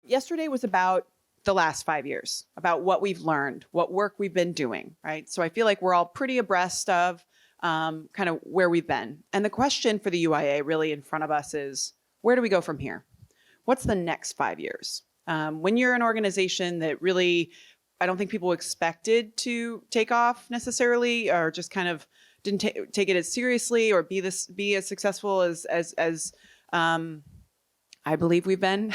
yesterday was about the last 5 years, about what we've learned, what work we've been doing, right? So I feel like we're all pretty abreast of kind of where we've been. And the question for the UIA really in front of us is, where do we go from here? What's the next 5 years? When you're an organization that really, I don't think people expected to take off necessarily, or just kind of didn't take it as seriously or be as successful as I believe we've been,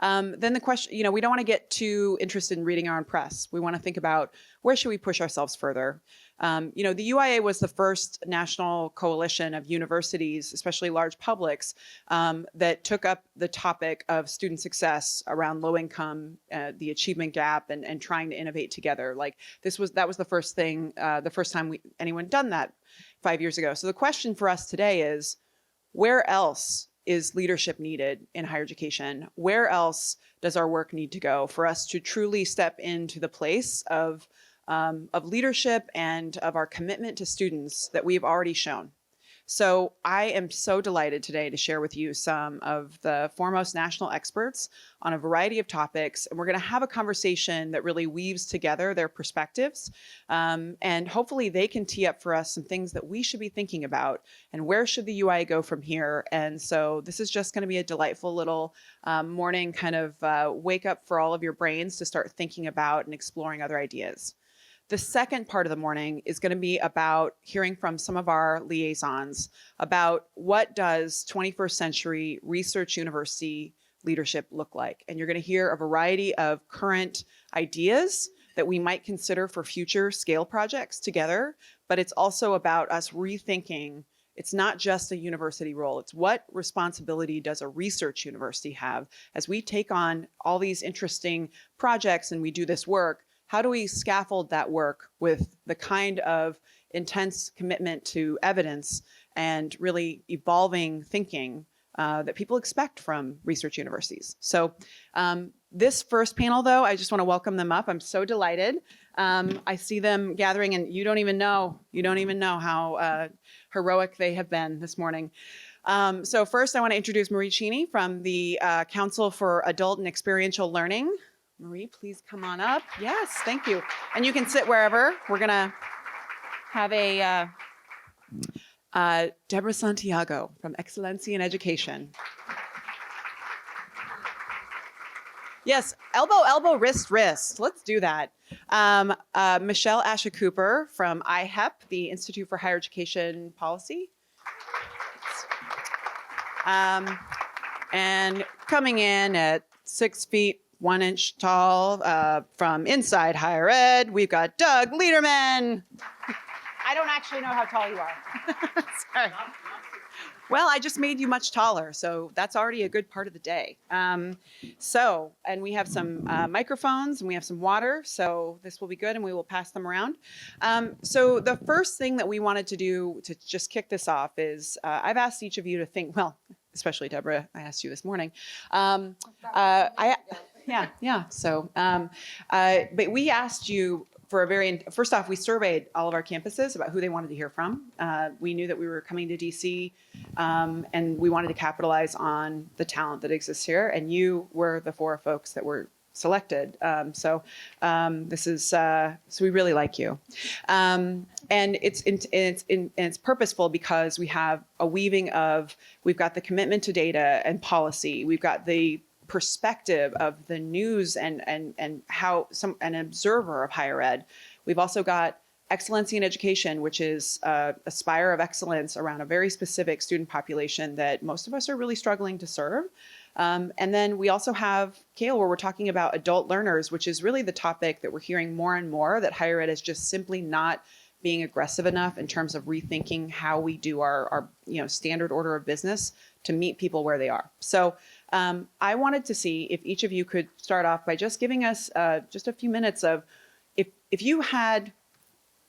then the question, we don't want to get too interested in reading our own press. We want to think about where should we push ourselves further. The UIA was the first national coalition of universities, especially large publics, that took up the topic of student success around low income, the achievement gap, and trying to innovate together. Like that was the first thing, the first time anyone done that 5 years ago. So the question for us today is, where else is leadership needed in higher education? Where else does our work need to go for us to truly step into the place of leadership and of our commitment to students that we've already shown? So I am so delighted today to share with you some of the foremost national experts on a variety of topics. And we're going to have a conversation that really weaves together their perspectives. And hopefully they can tee up for us some things that we should be thinking about and where should the UIA go from here. And so this is just going to be a delightful little morning kind of wake up for all of your brains to start thinking about and exploring other ideas. The second part of the morning is going to be about hearing from some of our liaisons about what does 21st century research university leadership look like. And you're going to hear a variety of current ideas that we might consider for future scale projects together, but it's also about us rethinking. It's not just a university role. It's what responsibility does a research university have as we take on all these interesting projects and we do this work. How do we scaffold that work with the kind of intense commitment to evidence and really evolving thinking that people expect from research universities? So this first panel, though, I just want to welcome them up. I'm so delighted. I see them gathering, and you don't even know how heroic they have been this morning. So first, I want to introduce Marie Cini from the Council for Adult and Experiential Learning. Marie, please come on up. Yes, thank you. And you can sit wherever. We're going to have a Deborah Santiago from Excelencia in Education. Yes, elbow, elbow, wrist, wrist. Let's do that. Michelle Asha Cooper from IHEP, the Institute for Higher Education Policy. And coming in at 6 feet, 1 inch tall, from InsiderHigherEd, we've got Doug Lederman. I don't actually know how tall you are. Sorry. Well, I just made you much taller, so that's already a good part of the day. And we have some microphones and we have some water, so this will be good and we will pass them around. So the first thing that we wanted to do to just kick this off is I've asked each of you to think, well, especially Deborah, I asked you this morning. So, but we asked you for first off, we surveyed all of our campuses about who they wanted to hear from. We knew that we were coming to DC, and we wanted to capitalize on the talent that exists here. And you were the 4 folks that were selected. So we really like you. And it's purposeful because we have a weaving of, we've got the commitment to data and policy. We've got the perspective of the news and how an observer of higher ed. We've also got Excelencia in Education, which is a spire of excellence around a very specific student population that most of us are really struggling to serve. And then we also have Kale, where we're talking about adult learners, which is really the topic that we're hearing more and more, that higher ed is just simply not being aggressive enough in terms of rethinking how we do our standard order of business to meet people where they are. So I wanted to see if each of you could start off by just giving us just a few minutes of, if you had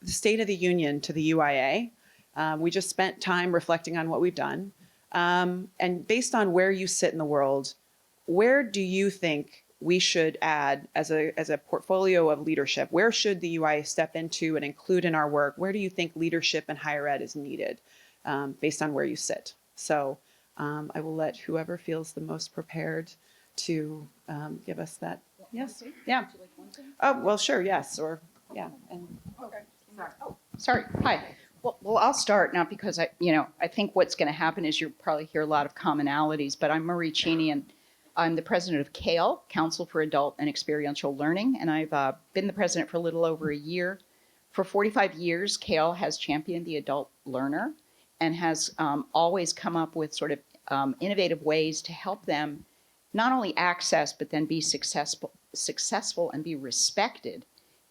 the State of the Union to the UIA, we just spent time reflecting on what we've done. And based on where you sit in the world, where do you think we should add as a portfolio of leadership? Where should the UIA step into and include in our work? Where do you think leadership in higher ed is needed based on where you sit? So I will let whoever feels the most prepared to give us that. Yes. Yeah. Oh, well, sure. Yes. Or yeah. And okay. Sorry. Oh, sorry. Hi. Well, I'll start now because I think what's going to happen is you'll probably hear a lot of commonalities. But I'm Marie Cini, and I'm the president of CALE, Council for Adult and Experiential Learning, and I've been the president for a little over a year. For 45 years, CALE has championed the adult learner and has always come up with sort of innovative ways to help them not only access but then be successful and be respected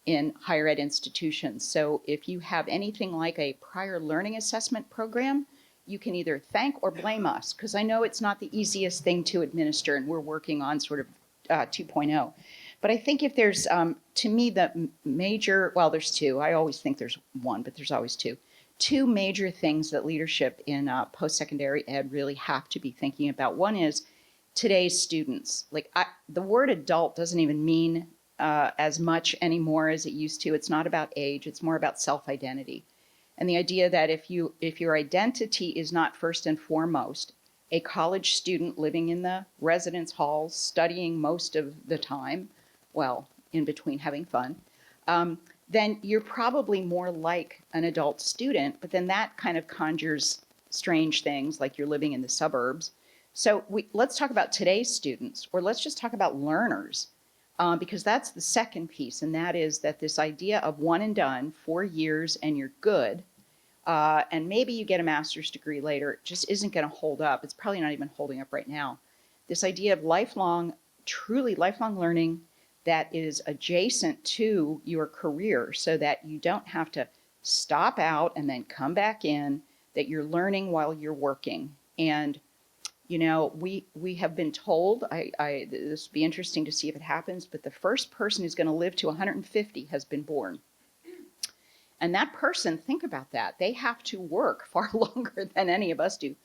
in higher ed institutions. So if you have anything like a prior learning assessment program, you can either thank or blame us, because I know it's not the easiest thing to administer, and we're working on sort of 2.0. But I think if there's, to me, the major, well, there's two. I always think there's one, but there's always two. Two major things that leadership in post-secondary ed really have to be thinking about. One is today's students. Like the word adult doesn't even mean as much anymore as it used to. It's not about age, it's more about self-identity. And the idea that if your identity is not first and foremost a college student living in the residence halls, studying most of the time, well, in between having fun, then you're probably more like an adult student, but then that kind of conjures strange things like you're living in the suburbs. So let's talk about today's students, or let's just talk about learners. Because that's the second piece, and that is that this idea of one and done, 4 years and you're good, and maybe you get a master's degree later, just isn't going to hold up. It's probably not even holding up right now. This idea of lifelong, truly lifelong learning that is adjacent to your career so that you don't have to stop out and then come back in, that you're learning while you're working. And you know, we have been told, this would be interesting to see if it happens, but the first person who's going to live to 150 has been born. And that person, think about that. They have to work far longer than any of us do.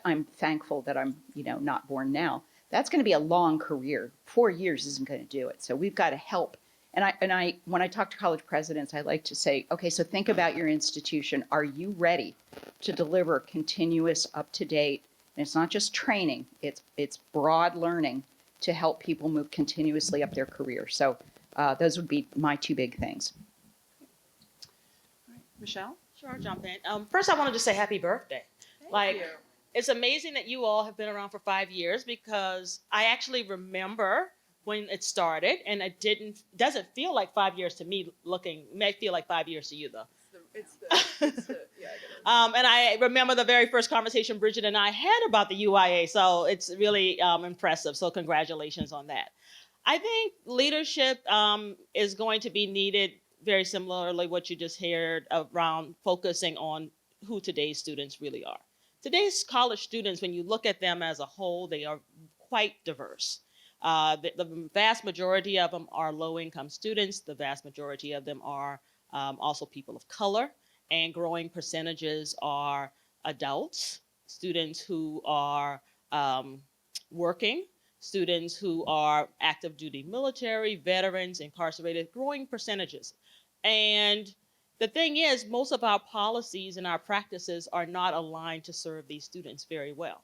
I'm thankful that I'm, not born now. That's going to be a long career. 4 years isn't going to do it. So we've got to help. And I, when I talk to college presidents, I like to say, okay, so think about your institution. Are you ready to deliver continuous, up-to-date? And it's not just training, it's broad learning to help people move continuously up their career. So those would be my two big things. all right. Michelle? Sure, I'll jump in. First, I wanted to say happy birthday. Thank you. It's amazing that you all have been around for 5 years, because I actually remember when it started, and it doesn't feel like 5 years to me. It may feel like 5 years to you, though. It's the yeah, I get it. And I remember the very first conversation Bridget and I had about the UIA, so it's really impressive. So congratulations on that. I think leadership is going to be needed very similarly what you just heard around focusing on who today's students really are. Today's college students, when you look at them as a whole, they are quite diverse. The vast majority of them are low-income students. The vast majority of them are also people of color, and growing percentages are adults, students who are working, students who are active duty military, veterans, incarcerated, growing percentages. And the thing is, most of our policies and our practices are not aligned to serve these students very well.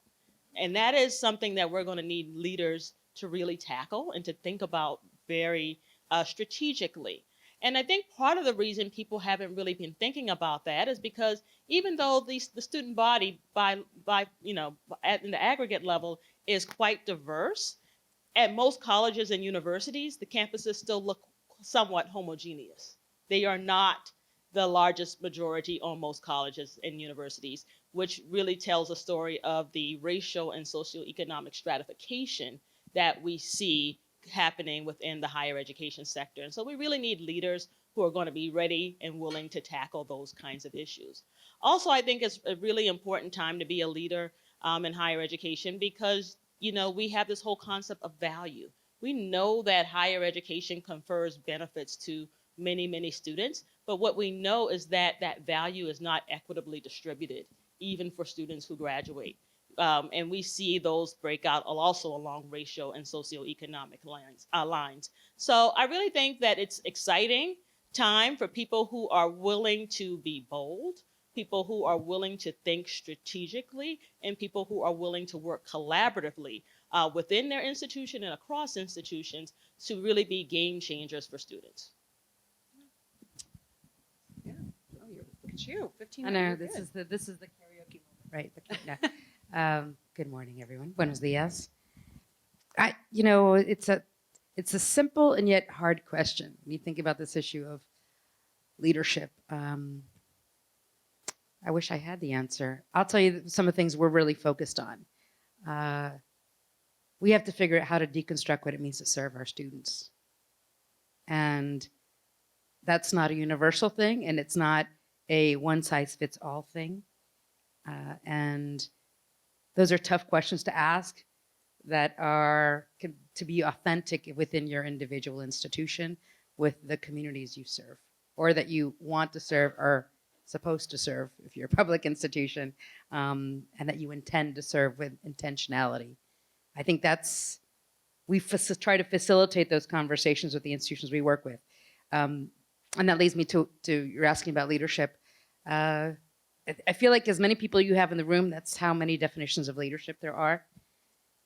And that is something that we're going to need leaders to really tackle and to think about very strategically. And I think part of the reason people haven't really been thinking about that is because even though the student body in the aggregate level is quite diverse, at most colleges and universities, the campuses still look somewhat homogeneous. They are not the largest majority on most colleges and universities, which really tells a story of the racial and socioeconomic stratification that we see happening within the higher education sector. And so we really need leaders who are going to be ready and willing to tackle those kinds of issues. Also, I think it's a really important time to be a leader in higher education, because, we have this whole concept of value. We know that higher education confers benefits to many, many students, but what we know is that that value is not equitably distributed, even for students who graduate. And we see those break out also along racial and socioeconomic lines. So I really think that it's exciting time for people who are willing to be bold, people who are willing to think strategically, and people who are willing to work collaboratively within their institution and across institutions to really be game changers for students. Yeah. Oh, look at you. 15 I know minutes. this is the karaoke moment, right? No. Good morning, everyone. Buenos dias. It's a simple and yet hard question when you think about this issue of leadership. I wish I had the answer. I'll tell you some of the things we're really focused on. We have to figure out how to deconstruct what it means to serve our students. And that's not a universal thing, and it's not a one-size-fits-all thing. And those are tough questions to ask that are to be authentic within your individual institution with the communities you serve, or that you want to serve or supposed to serve if you're a public institution, and that you intend to serve with intentionality. I think we try to facilitate those conversations with the institutions we work with. And that leads me to you're asking about leadership. I feel like as many people you have in the room, that's how many definitions of leadership there are.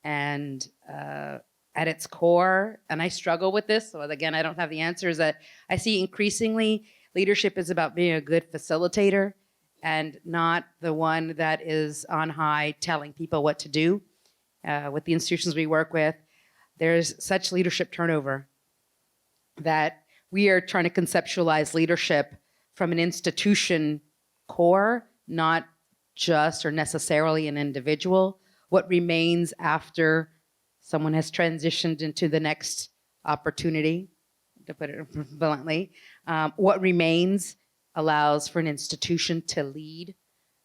And at its core, and I struggle with this, so again, I don't have the answer, is that I see increasingly leadership is about being a good facilitator and not the one that is on high telling people what to do. With the institutions we work with, there's such leadership turnover that we are trying to conceptualize leadership from an institution core, not just or necessarily an individual. What remains after someone has transitioned into the next opportunity, to put it bluntly. What remains allows for an institution to lead,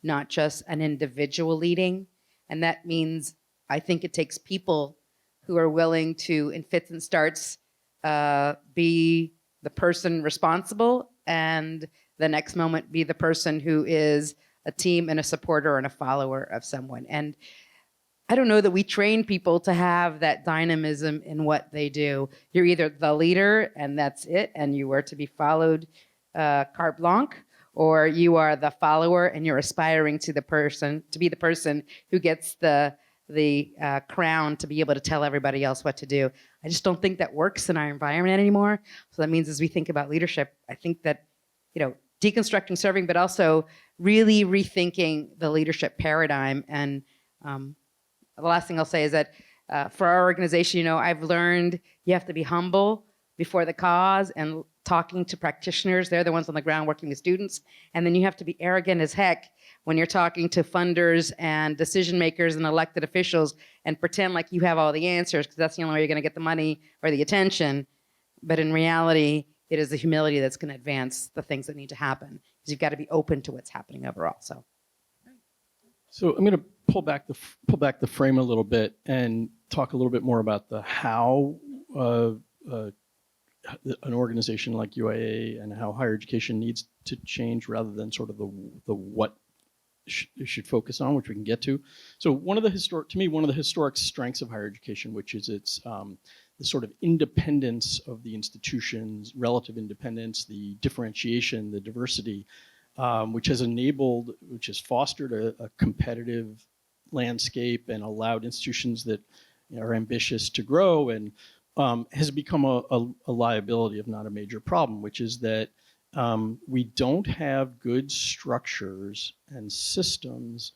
not just an individual leading. And that means I think it takes people who are willing to, in fits and starts, be the person responsible, and the next moment be the person who is a team and a supporter and a follower of someone. And I don't know that we train people to have that dynamism in what they do. You're either the leader and that's it, and you are to be followed carte blanche, or you are the follower and you're aspiring to be the person who gets the crown to be able to tell everybody else what to do. I just don't think that works in our environment anymore. So that means as we think about leadership, I think that, deconstructing serving, but also really rethinking the leadership paradigm. And the last thing I'll say is that for our organization, I've learned you have to be humble before the cause and talking to practitioners. They're the ones on the ground working with students. And then you have to be arrogant as heck when you're talking to funders and decision makers and elected officials and pretend like you have all the answers, because that's the only way you're going to get the money or the attention. But in reality, it is the humility that's going to advance the things that need to happen, because you've got to be open to what's happening overall. So I'm going to pull back the frame a little bit and talk a little bit more about the how an organization like UIA and how higher education needs to change, rather than sort of the what should focus on, which we can get to. So one of the historic strengths of higher education, which is its the sort of independence of the institutions, relative independence, the differentiation, the diversity, which has fostered a competitive landscape and allowed institutions that are ambitious to grow, and has become a liability, if not a major problem, which is that we don't have good structures and systems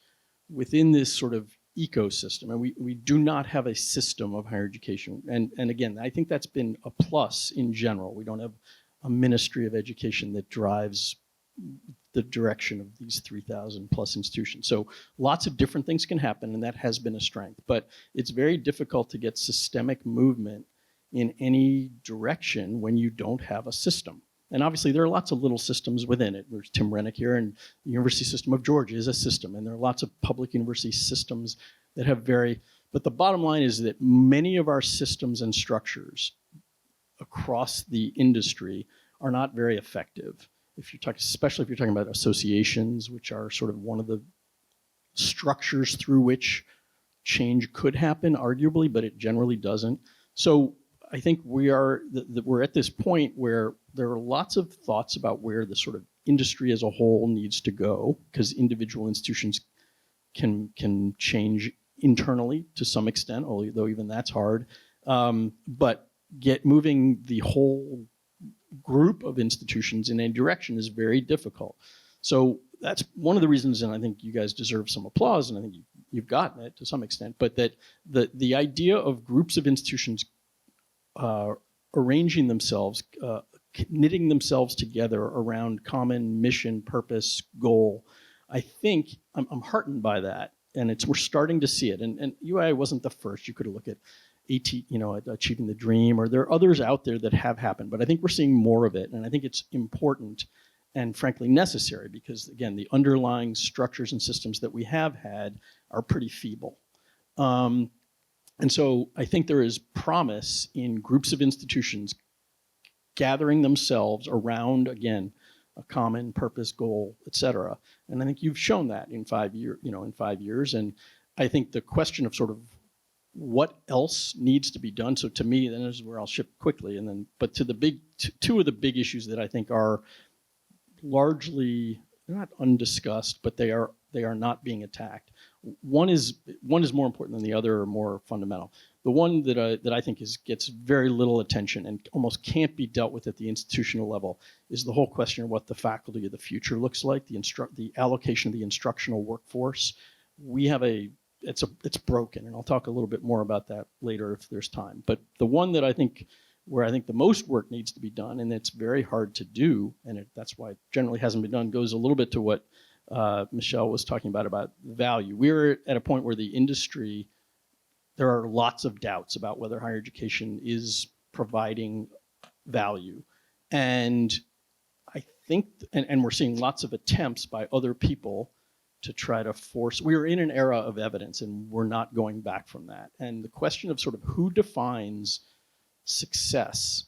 within this sort of ecosystem. And we do not have a system of higher education. And again, I think that's been a plus in general. We don't have a ministry of education that drives the direction of these 3,000 plus institutions. So lots of different things can happen, and that has been a strength. But it's very difficult to get systemic movement in any direction when you don't have a system. And obviously there are lots of little systems within it. There's Tim Rennick here, and the University System of Georgia is a system, and there are lots of public university systems that have but the bottom line is that many of our systems and structures across the industry are not very effective. Especially if you're talking about associations, which are sort of one of the structures through which change could happen, arguably, but it generally doesn't. So I think we're at this point where there are lots of thoughts about where the sort of industry as a whole needs to go, because individual institutions can change internally to some extent, although even that's hard. But moving the whole group of institutions in a direction is very difficult. So that's one of the reasons, and I think you guys deserve some applause, and I think you've gotten it to some extent, but that the idea of groups of institutions arranging themselves, knitting themselves together around common mission, purpose, goal, I think I'm heartened by that, and we're starting to see it. And UIA wasn't the first. You could look at Achieving the Dream, or there are others out there that have happened, but I think we're seeing more of it, and I think it's important and frankly necessary, because again, the underlying structures and systems that we have had are pretty feeble. And so I think there is promise in groups of institutions gathering themselves around, again, a common purpose, goal, et cetera. And I think you've shown that in 5 years. And I think the question of sort of what else needs to be done. So to me, then this is where I'll shift quickly. And then, but to the two of the big issues that I think are largely, they're not undiscussed, but they are not being attacked. One is more important than the other, or more fundamental. The one that I think gets very little attention and almost can't be dealt with at the institutional level is the whole question of what the faculty of the future looks like, the allocation of the instructional workforce. It's broken, and I'll talk a little bit more about that later if there's time. But the one that where I think the most work needs to be done, and it's very hard to do, and that's why it generally hasn't been done, goes a little bit to what Michelle was talking about value. We're at a point where the industry, there are lots of doubts about whether higher education is providing value. And I think, and we're seeing lots of attempts by other people to try to force, we're in an era of evidence and we're not going back from that. And the question of sort of who defines success,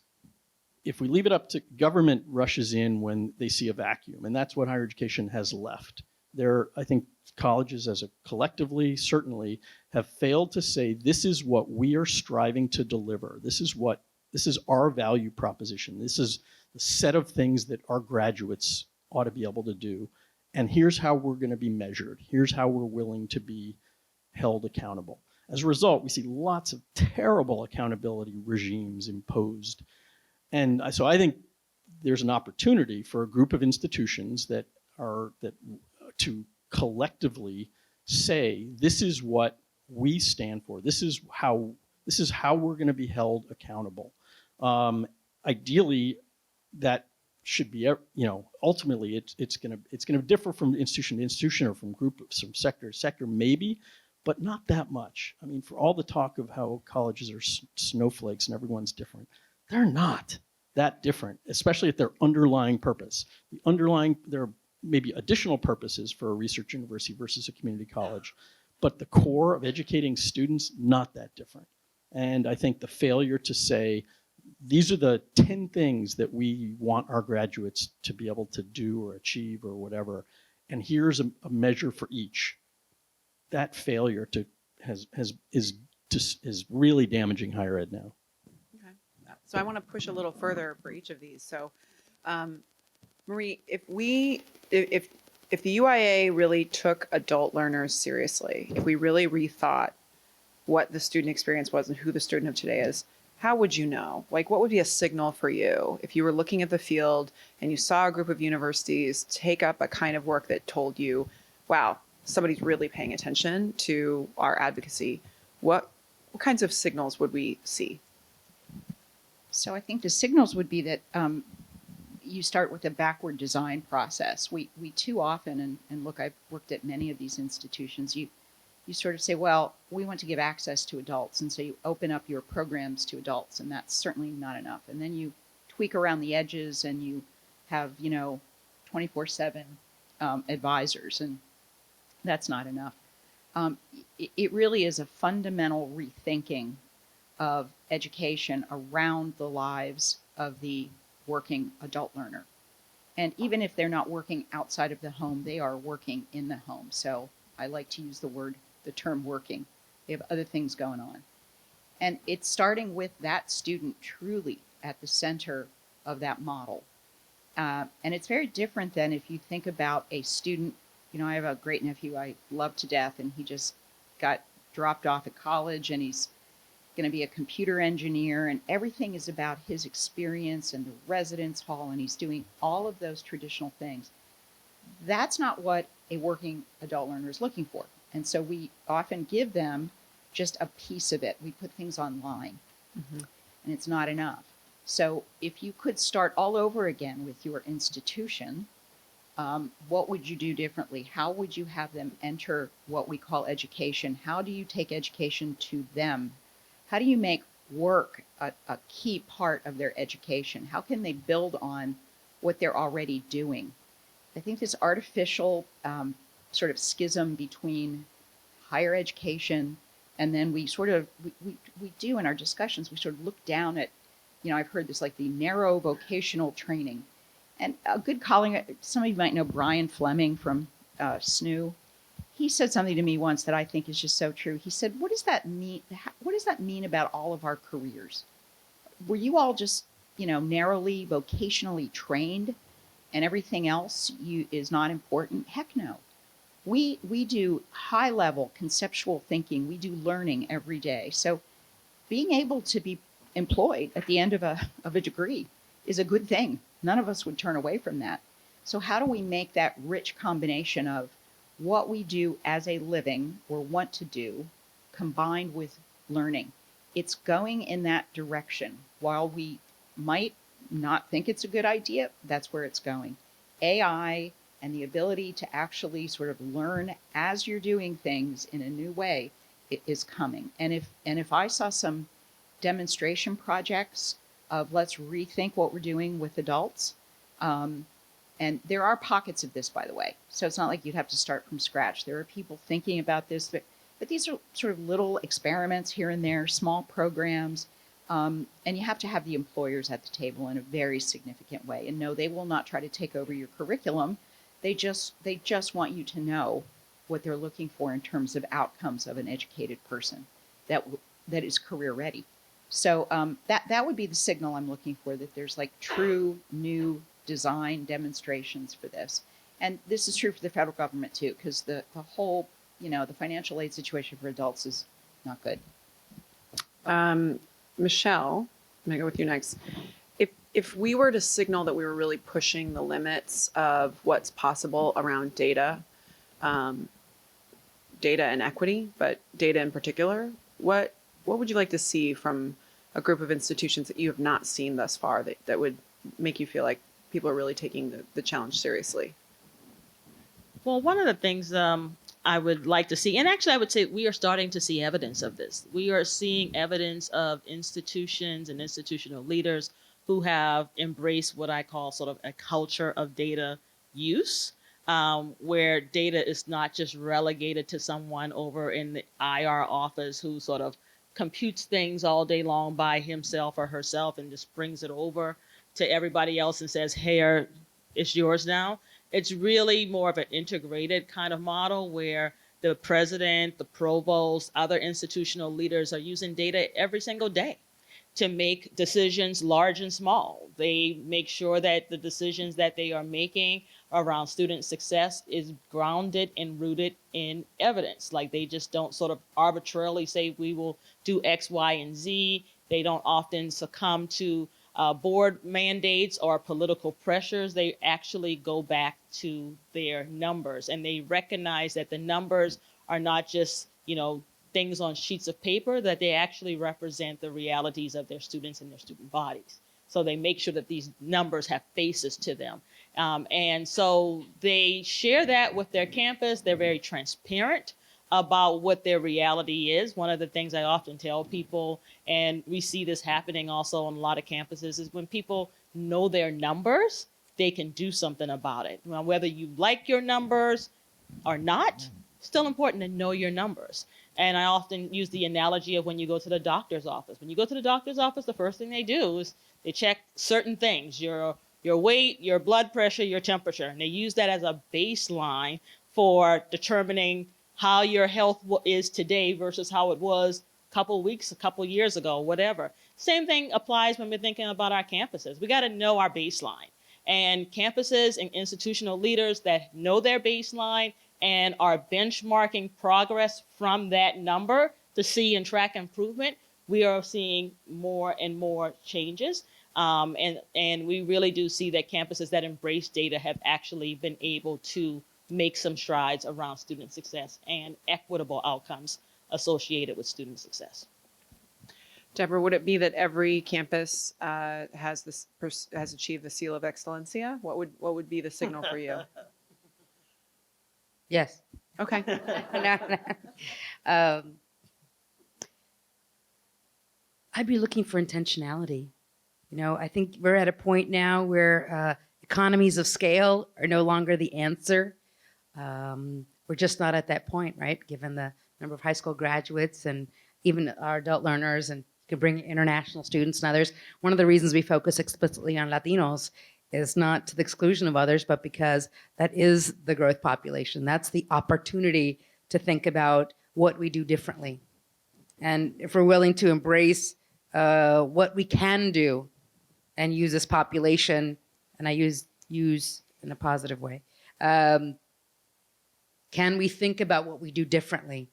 if we leave it up to government, rushes in when they see a vacuum, and that's what higher education has left. I think colleges as a collectively certainly have failed to say, this is what we are striving to deliver. This is our value proposition. This is the set of things that our graduates ought to be able to do. And here's how we're going to be measured. Here's how we're willing to be held accountable. As a result, we see lots of terrible accountability regimes imposed. And so I think there's an opportunity for a group of institutions that to collectively say, this is what we stand for. This is how we're going to be held accountable. Ideally, that should be, ultimately it's going to differ from institution to institution, or from group, from sector to sector, maybe, but not that much. I mean, for all the talk of how colleges are snowflakes and everyone's different, they're not that different, especially at their underlying purpose. There are maybe additional purposes for a research university versus a community college, but the core of educating students, not that different. And I think the failure to say, these are the 10 things that we want our graduates to be able to do or achieve or whatever, and here's a measure for each. That failure is really damaging higher ed now. Okay. So I want to push a little further for each of these. So, Marie, if the UIA really took adult learners seriously, if we really rethought what the student experience was and who the student of today is, how would you know? Like, what would be a signal for you if you were looking at the field and you saw a group of universities take up a kind of work that told you, wow, somebody's really paying attention to our advocacy? What kinds of signals would we see? So I think the signals would be that you start with a backward design process. We too often, and look, I've worked at many of these institutions, you sort of say, well, we want to give access to adults, and so you open up your programs to adults, and that's certainly not enough. And then you tweak around the edges, and you have, 24/7 advisors, and that's not enough. It really is a fundamental rethinking of education around the lives of the working adult learner. And even if they're not working outside of the home, they are working in the home. So I like to use the term working. They have other things going on. And it's starting with that student truly at the center of that model. And it's very different than if you think about a student. I have a great nephew I love to death, and he just got dropped off at college and he's going to be a computer engineer, and everything is about his experience and the residence hall, and he's doing all of those traditional things. That's not what a working adult learner is looking for. And so we often give them just a piece of it. We put things online, and it's not enough. So if you could start all over again with your institution, what would you do differently? How would you have them enter what we call education? How do you take education to them? How do you make work a key part of their education? How can they build on what they're already doing? I think this artificial sort of schism between higher education and then we do in our discussions, we sort of look down at, I've heard this like the narrow vocational training. And a good colleague, some of you might know Brian Fleming from SNU. He said something to me once that I think is just so true. He said, what does that mean? What does that mean about all of our careers? Were you all just, narrowly vocationally trained and everything else is not important? Heck no. We do high level conceptual thinking. We do learning every day. So being able to be employed at the end of a degree is a good thing. None of us would turn away from that. So how do we make that rich combination of what we do as a living or want to do combined with learning? It's going in that direction. While we might not think it's a good idea, that's where it's going. AI and the ability to actually sort of learn as you're doing things in a new way, it is coming. And if I saw some demonstration projects of let's rethink what we're doing with adults, and there are pockets of this, by the way. So it's not like you'd have to start from scratch. There are people thinking about this, but these are sort of little experiments here and there, small programs. And you have to have the employers at the table in a very significant way. And no, they will not try to take over your curriculum. They just want you to know what they're looking for in terms of outcomes of an educated person that is career ready. So that would be the signal I'm looking for, that there's like true new design demonstrations for this. And this is true for the federal government too, because the whole, the financial aid situation for adults is not good. Michelle, I'm gonna go with you next. If we were to signal that we were really pushing the limits of what's possible around data and equity, but data in particular, what would you like to see from a group of institutions that you have not seen thus far that would make you feel like people are really taking the challenge seriously? Well, one of the things I would like to see, and actually I would say we are starting to see evidence of this. We are seeing evidence of institutions and institutional leaders who have embraced what I call sort of a culture of data use, where data is not just relegated to someone over in the IR office who sort of computes things all day long by himself or herself and just brings it over to everybody else and says, hey, it's yours now. It's really more of an integrated kind of model where the president, the provost, other institutional leaders are using data every single day to make decisions large and small. They make sure that the decisions that they are making around student success is grounded and rooted in evidence. Like they just don't sort of arbitrarily say we will do X, Y, and Z. They don't often succumb to board mandates or political pressures. They actually go back to their numbers, and they recognize that the numbers are not just, things on sheets of paper, that they actually represent the realities of their students and their student bodies. So they make sure that these numbers have faces to them. And so they share that with their campus. They're very transparent about what their reality is. One of the things I often tell people, and we see this happening also on a lot of campuses, is when people know their numbers, they can do something about it. Now, whether you like your numbers or not, still important to know your numbers. And I often use the analogy of when you go to the doctor's office. When you go to the doctor's office, the first thing they do is they check certain things, your weight, your blood pressure, your temperature. And they use that as a baseline for determining how your health is today versus how it was a couple weeks, a couple years ago, whatever. Same thing applies when we're thinking about our campuses. We got to know our baseline. And campuses and institutional leaders that know their baseline and are benchmarking progress from that number to see and track improvement, we are seeing more and more changes. And we really do see that campuses that embrace data have actually been able to make some strides around student success and equitable outcomes associated with student success. Deborah, would it be that every campus has achieved the seal of Excelencia? What would be the signal for you? Yes. Okay. I'd be looking for intentionality. You know, I think we're at a point now where economies of scale are no longer the answer. We're just not at that point, right? Given the number of high school graduates and even our adult learners, and you can bring international students and others. One of the reasons we focus explicitly on Latinos is not to the exclusion of others, but because that is the growth population. That's the opportunity to think about what we do differently. And if we're willing to embrace what we can do and use this population, and I use in a positive way, can we think about what we do differently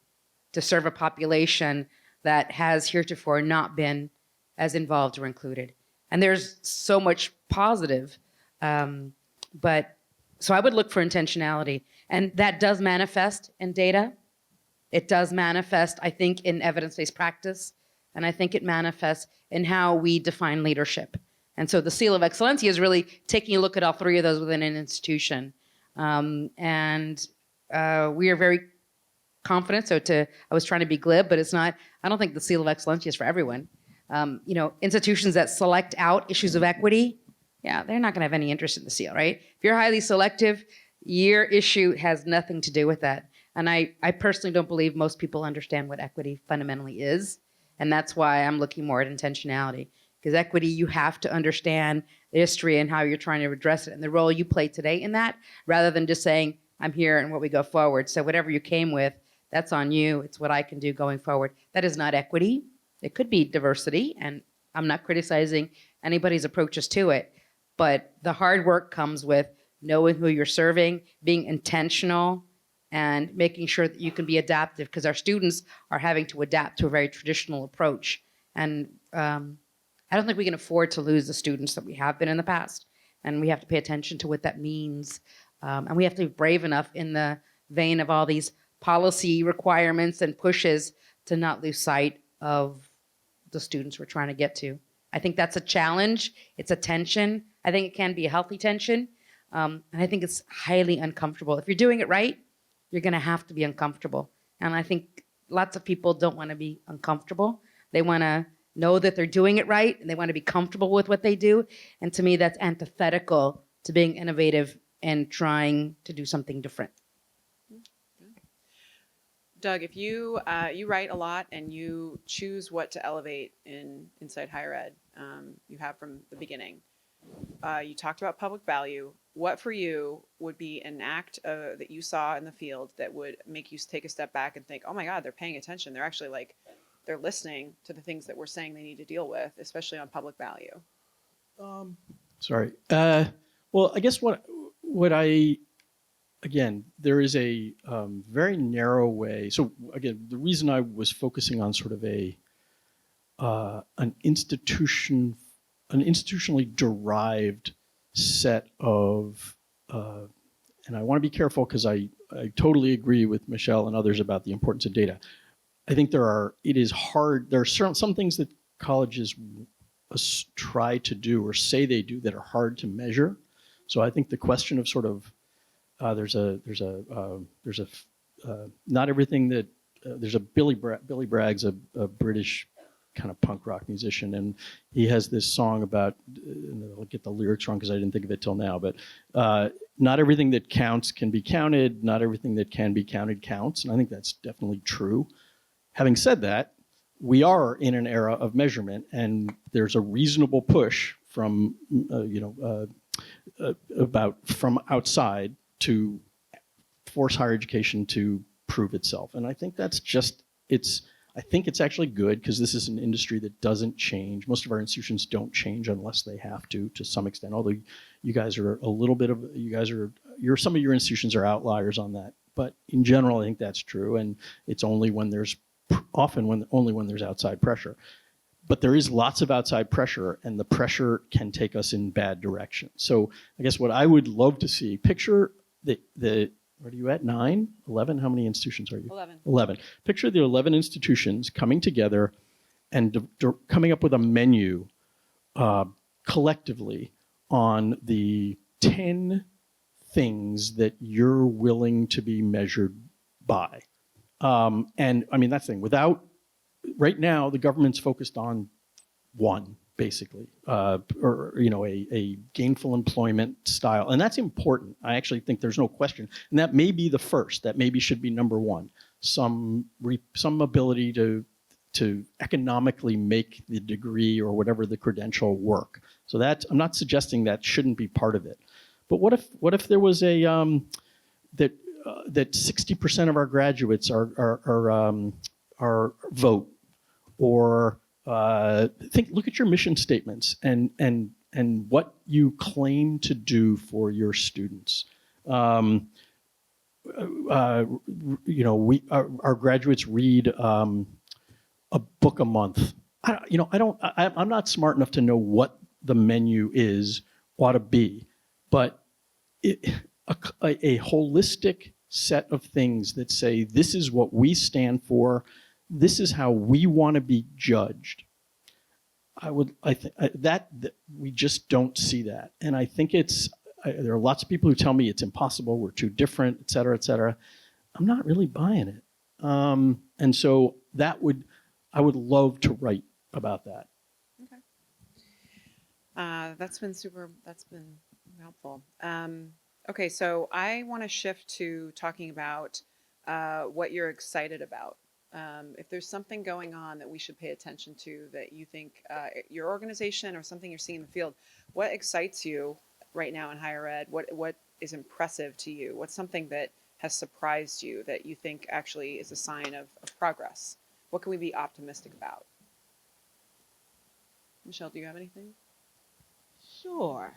to serve a population that has heretofore not been as involved or included? And there's so much positive, but so I would look for intentionality. And that does manifest in data. It does manifest, I think, in evidence-based practice. And I think it manifests in how we define leadership. And so the Seal of Excelencia is really taking a look at all three of those within an institution. We are very confident. I was trying to be glib, but it's not. I don't think the Seal of Excelencia is for everyone. You know, institutions that select out issues of equity, yeah, they're not going to have any interest in the seal, right? If you're highly selective, your issue has nothing to do with that. And I personally don't believe most people understand what equity fundamentally is. And that's why I'm looking more at intentionality. Because equity, you have to understand the history and how you're trying to address it and the role you play today in that, rather than just saying, I'm here and what we go forward. So whatever you came with, that's on you. It's what I can do going forward. That is not equity. It could be diversity, and I'm not criticizing anybody's approaches to it. But the hard work comes with knowing who you're serving, being intentional, and making sure that you can be adaptive, because our students are having to adapt to a very traditional approach. And I don't think we can afford to lose the students that we have been in the past. And we have to pay attention to what that means. And we have to be brave enough in the vein of all these policy requirements and pushes to not lose sight of the students we're trying to get to. I think that's a challenge. It's a tension. I think it can be a healthy tension. And I think it's highly uncomfortable. If you're doing it right, you're going to have to be uncomfortable. And I think lots of people don't want to be uncomfortable. They want to know that they're doing it right, and they want to be comfortable with what they do. And to me, that's antithetical to being innovative and trying to do something different. Doug, if you write a lot and you choose what to elevate inside higher ed, you have from the beginning. You talked about public value. What for you would be an act that you saw in the field that would make you take a step back and think, oh my God, they're paying attention. They're actually they're listening to the things that we're saying they need to deal with, especially on public value. Sorry. Well, I guess again, there is a very narrow way. So again, the reason I was focusing on sort of an institutionally derived set of, and I want to be careful because I totally agree with Michelle and others about the importance of data. I think it is hard. There are some things that colleges try to do or say they do that are hard to measure. So I think the question of sort of, not everything that, there's a Billy Bragg's a British kind of punk rock musician, and he has this song about, and I'll get the lyrics wrong because I didn't think of it till now, but not everything that counts can be counted, not everything that can be counted counts, and I think that's definitely true. Having said that, we are in an era of measurement, and there's a reasonable push from, from outside to force higher education to prove itself. And I think that's I think it's actually good, because this is an industry that doesn't change. Most of our institutions don't change unless they have to some extent, although you guys are some of your institutions are outliers on that. but in general, I think that's true. And it's only when there's only when there's outside pressure. But there is lots of outside pressure, and the pressure can take us in bad directions. So I guess what I would love to see, picture the what are you at, 9, 11? How many institutions are you? 11. 11. Picture the 11 institutions coming together and coming up with a menu collectively on the 10 things that you're willing to be measured by. And I mean, that's the thing. Right now, the government's focused on one, basically, or a gainful employment style, and that's important. I actually think there's no question, and that may be the first. That maybe should be number one. Some ability to economically make the degree or whatever the credential work. So that I'm not suggesting that shouldn't be part of it, but what if there was a that 60% of our graduates are vote, or look at your mission statements and what you claim to do for your students. Our graduates read a book a month. I'm not smart enough to know what the menu ought to be, but a holistic set of things that say this is what we stand for, this is how we want to be judged. I think that we just don't see that, and I think there are lots of people who tell me it's impossible, we're too different, et cetera, et cetera. I'm not really buying it, and so I would love to write about that. Okay. That's been helpful. Okay, so I want to shift to talking about what you're excited about. If there's something going on that we should pay attention to that you think your organization or something you're seeing in the field, what excites you right now in higher ed? What is impressive to you? What's something that has surprised you that you think actually is a sign of progress? What can we be optimistic about? Michelle, do you have anything? Sure.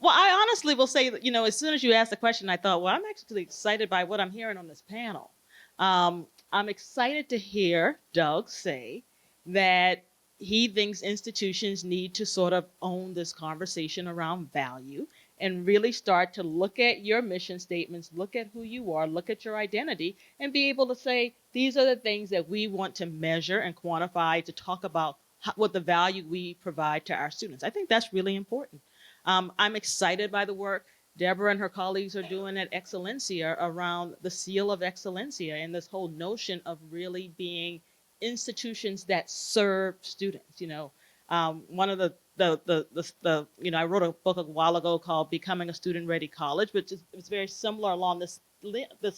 Well, I honestly will say that, as soon as you asked the question, I thought, well, I'm actually excited by what I'm hearing on this panel. I'm excited to hear Doug say that he thinks institutions need to sort of own this conversation around value and really start to look at your mission statements, look at who you are, look at your identity, and be able to say, these are the things that we want to measure and quantify to talk about what the value we provide to our students. I think that's really important. I'm excited by the work Deborah and her colleagues are doing at Excelencia around the seal of Excelencia and this whole notion of really being institutions that serve students. One of the I wrote a book a while ago called Becoming a Student-Ready College, which is very similar along this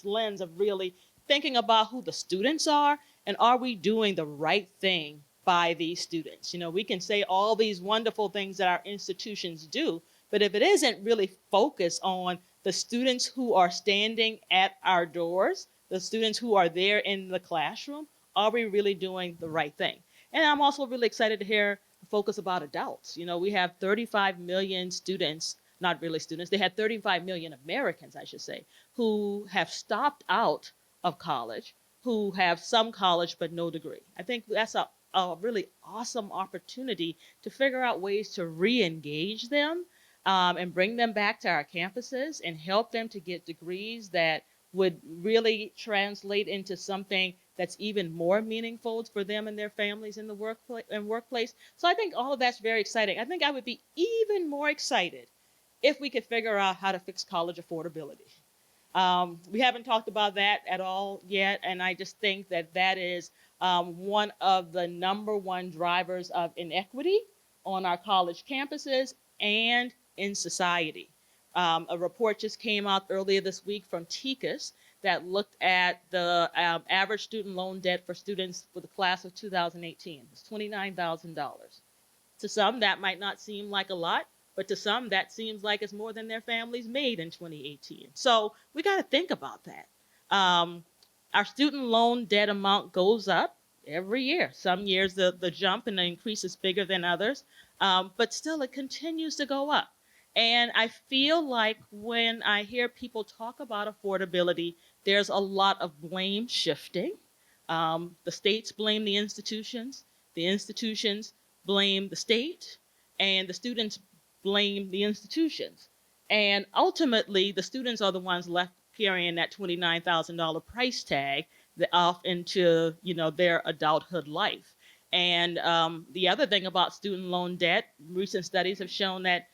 lens of really thinking about who the students are and are we doing the right thing by these students. We can say all these wonderful things that our institutions do, but if it isn't really focused on the students who are standing at our doors, the students who are there in the classroom, are we really doing the right thing? And I'm also really excited to hear the focus about adults. We have 35 million students, not really students, they had 35 million Americans, I should say, who have stopped out of college, who have some college but no degree. I think that's a really awesome opportunity to figure out ways to re-engage them and bring them back to our campuses and help them to get degrees that would really translate into something that's even more meaningful for them and their families in the workplace. So I think all of that's very exciting. I think I would be even more excited if we could figure out how to fix college affordability. We haven't talked about that at all yet, and I just think that is one of the number one drivers of inequity on our college campuses and in society. A report just came out earlier this week from TICAS that looked at the average student loan debt for students for the class of 2018. It's $29,000. To some, that might not seem like a lot, but to some, that seems like it's more than their families made in 2018. So we got to think about that. Our student loan debt amount goes up every year. Some years the jump and the increase is bigger than others, but still it continues to go up. And I feel like when I hear people talk about affordability, there's a lot of blame shifting. The states blame the institutions blame the state, and the students blame the institutions. And ultimately, the students are the ones left carrying that $29,000 price tag off into their adulthood life. And the other thing about student loan debt, recent studies have shown that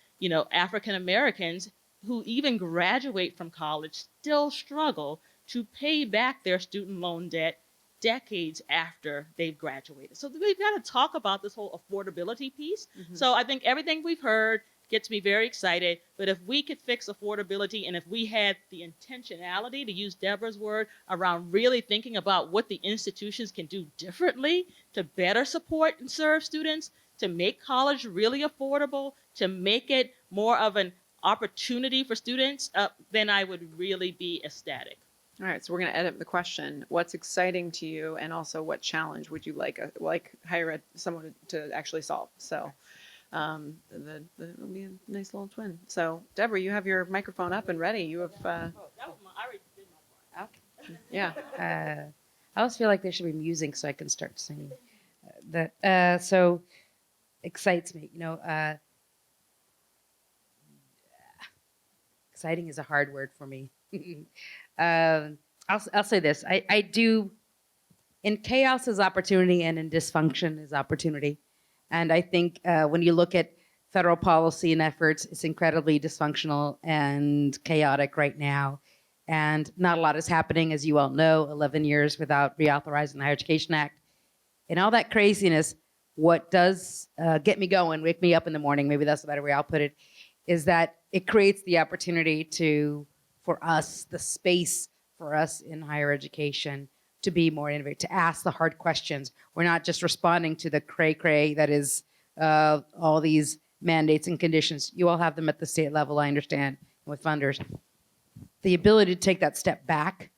African Americans who even graduate from college still struggle to pay back their student loan debt decades after they've graduated. So we've got to talk about this whole affordability piece. So I think everything we've heard gets me very excited. But if we could fix affordability, and if we had the intentionality, to use Deborah's word, around really thinking about what the institutions can do differently to better support and serve students, to make college really affordable, to make it more of an opportunity for students, then I would really be ecstatic. All right, so we're going to edit the question. What's exciting to you, and also what challenge would you like higher ed someone to actually solve? So it'll be a nice little twin. So Deborah, you have your microphone up and ready. You have That was I already did my part. Okay. yeah. I always feel like there should be music so I can start singing. So excites me. Exciting is a hard word for me. I'll say this. I do, in chaos is opportunity, and in dysfunction is opportunity. And I think when you look at federal policy and efforts, it's incredibly dysfunctional and chaotic right now. And not a lot is happening, as you all know, 11 years without reauthorizing the Higher Education Act. And all that craziness, what does get me going, wake me up in the morning, maybe that's the better way I'll put it, is that it creates the opportunity for us, the space for us in higher education to be more innovative, to ask the hard questions. We're not just responding to the cray-cray that is all these mandates and conditions. You all have them at the state level, I understand, with funders. The ability to take that step back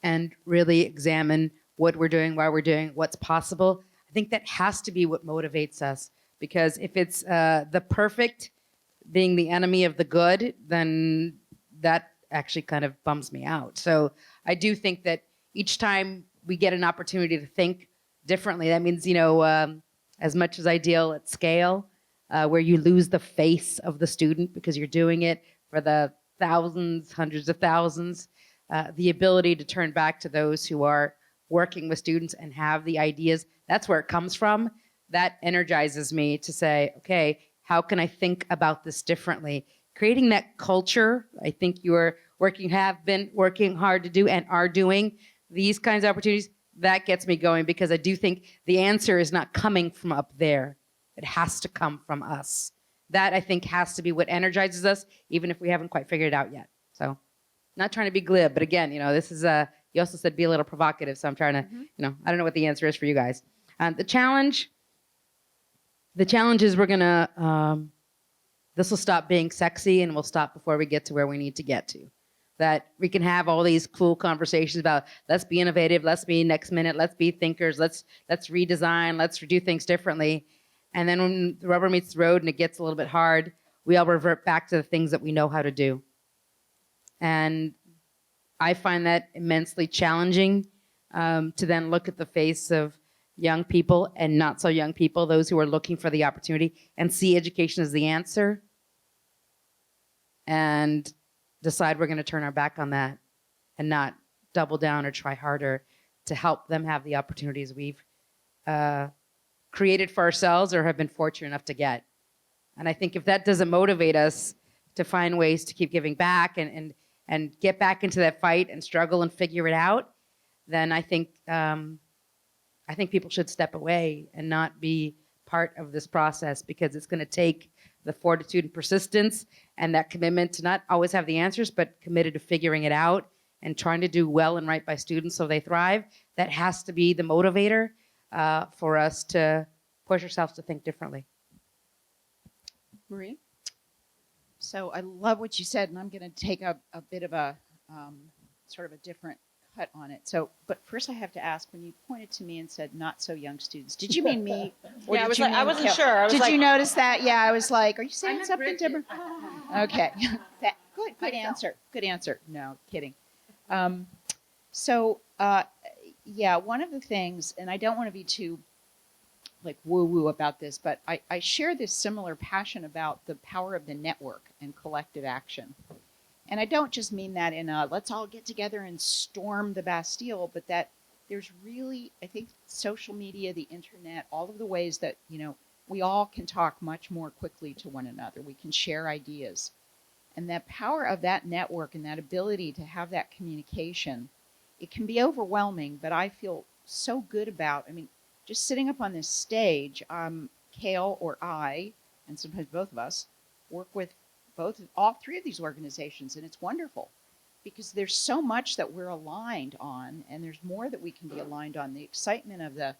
and really examine what we're doing, why we're doing, what's possible, I think that has to be what motivates us. Because if it's the perfect being the enemy of the good, then that actually kind of bums me out. So I do think that each time we get an opportunity to think differently, that means, as much as I deal at scale, where you lose the face of the student because you're doing it for the thousands, hundreds of thousands, the ability to turn back to those who are working with students and have the ideas, that's where it comes from. That energizes me to say, okay, how can I think about this differently? Creating that culture, I think have been working hard to do and are doing these kinds of opportunities. That gets me going, because I do think the answer is not coming from up there. It has to come from us. That, I think, has to be what energizes us, even if we haven't quite figured it out yet. So, not trying to be glib, but again, this is you also said be a little provocative, so I'm trying to, I don't know what the answer is for you guys. The challenge is we're gonna, this will stop being sexy, and we'll stop before we get to where we need to get to. That we can have all these cool conversations about let's be innovative, let's be next minute, let's be thinkers, let's redesign, let's do things differently. And then when the rubber meets the road and it gets a little bit hard, we all revert back to the things that we know how to do. And I find that immensely challenging, to then look at the face of young people and not so young people, those who are looking for the opportunity, and see education as the answer, and decide we're going to turn our back on that and not double down or try harder to help them have the opportunities we've created for ourselves or have been fortunate enough to get. And I think if that doesn't motivate us to find ways to keep giving back and get back into that fight and struggle and figure it out, then I think people should step away and not be part of this process, because it's going to take the fortitude and persistence and that commitment to not always have the answers, but committed to figuring it out and trying to do well and right by students so they thrive. That has to be the motivator for us to push ourselves to think differently. Marie? So I love what you said, and I'm going to take a bit of a sort of a different cut on it. So, but first I have to ask, when you pointed to me and said not so young students, did you mean me? Or Yeah, did I mean wasn't Kel? sure. I was Did like, you notice that? Yeah, I was like, are you saying meant something, Bridget. Deborah? Okay. Good answer. Good answer. No, kidding. Yeah, one of the things, and I don't want to be too like woo-woo about this, but I share this similar passion about the power of the network and collective action. And I don't just mean that in a let's all get together and storm the Bastille, but that there's really, I think, social media, the internet, all of the ways that, we all can talk much more quickly to one another. We can share ideas. And that power of that network and that ability to have that communication, it can be overwhelming, but I feel so good about, just sitting up on this stage, Kale or I, and sometimes both of us, work with all three of these organizations, and it's wonderful because there's so much that we're aligned on, and there's more that we can be aligned on. The excitement of the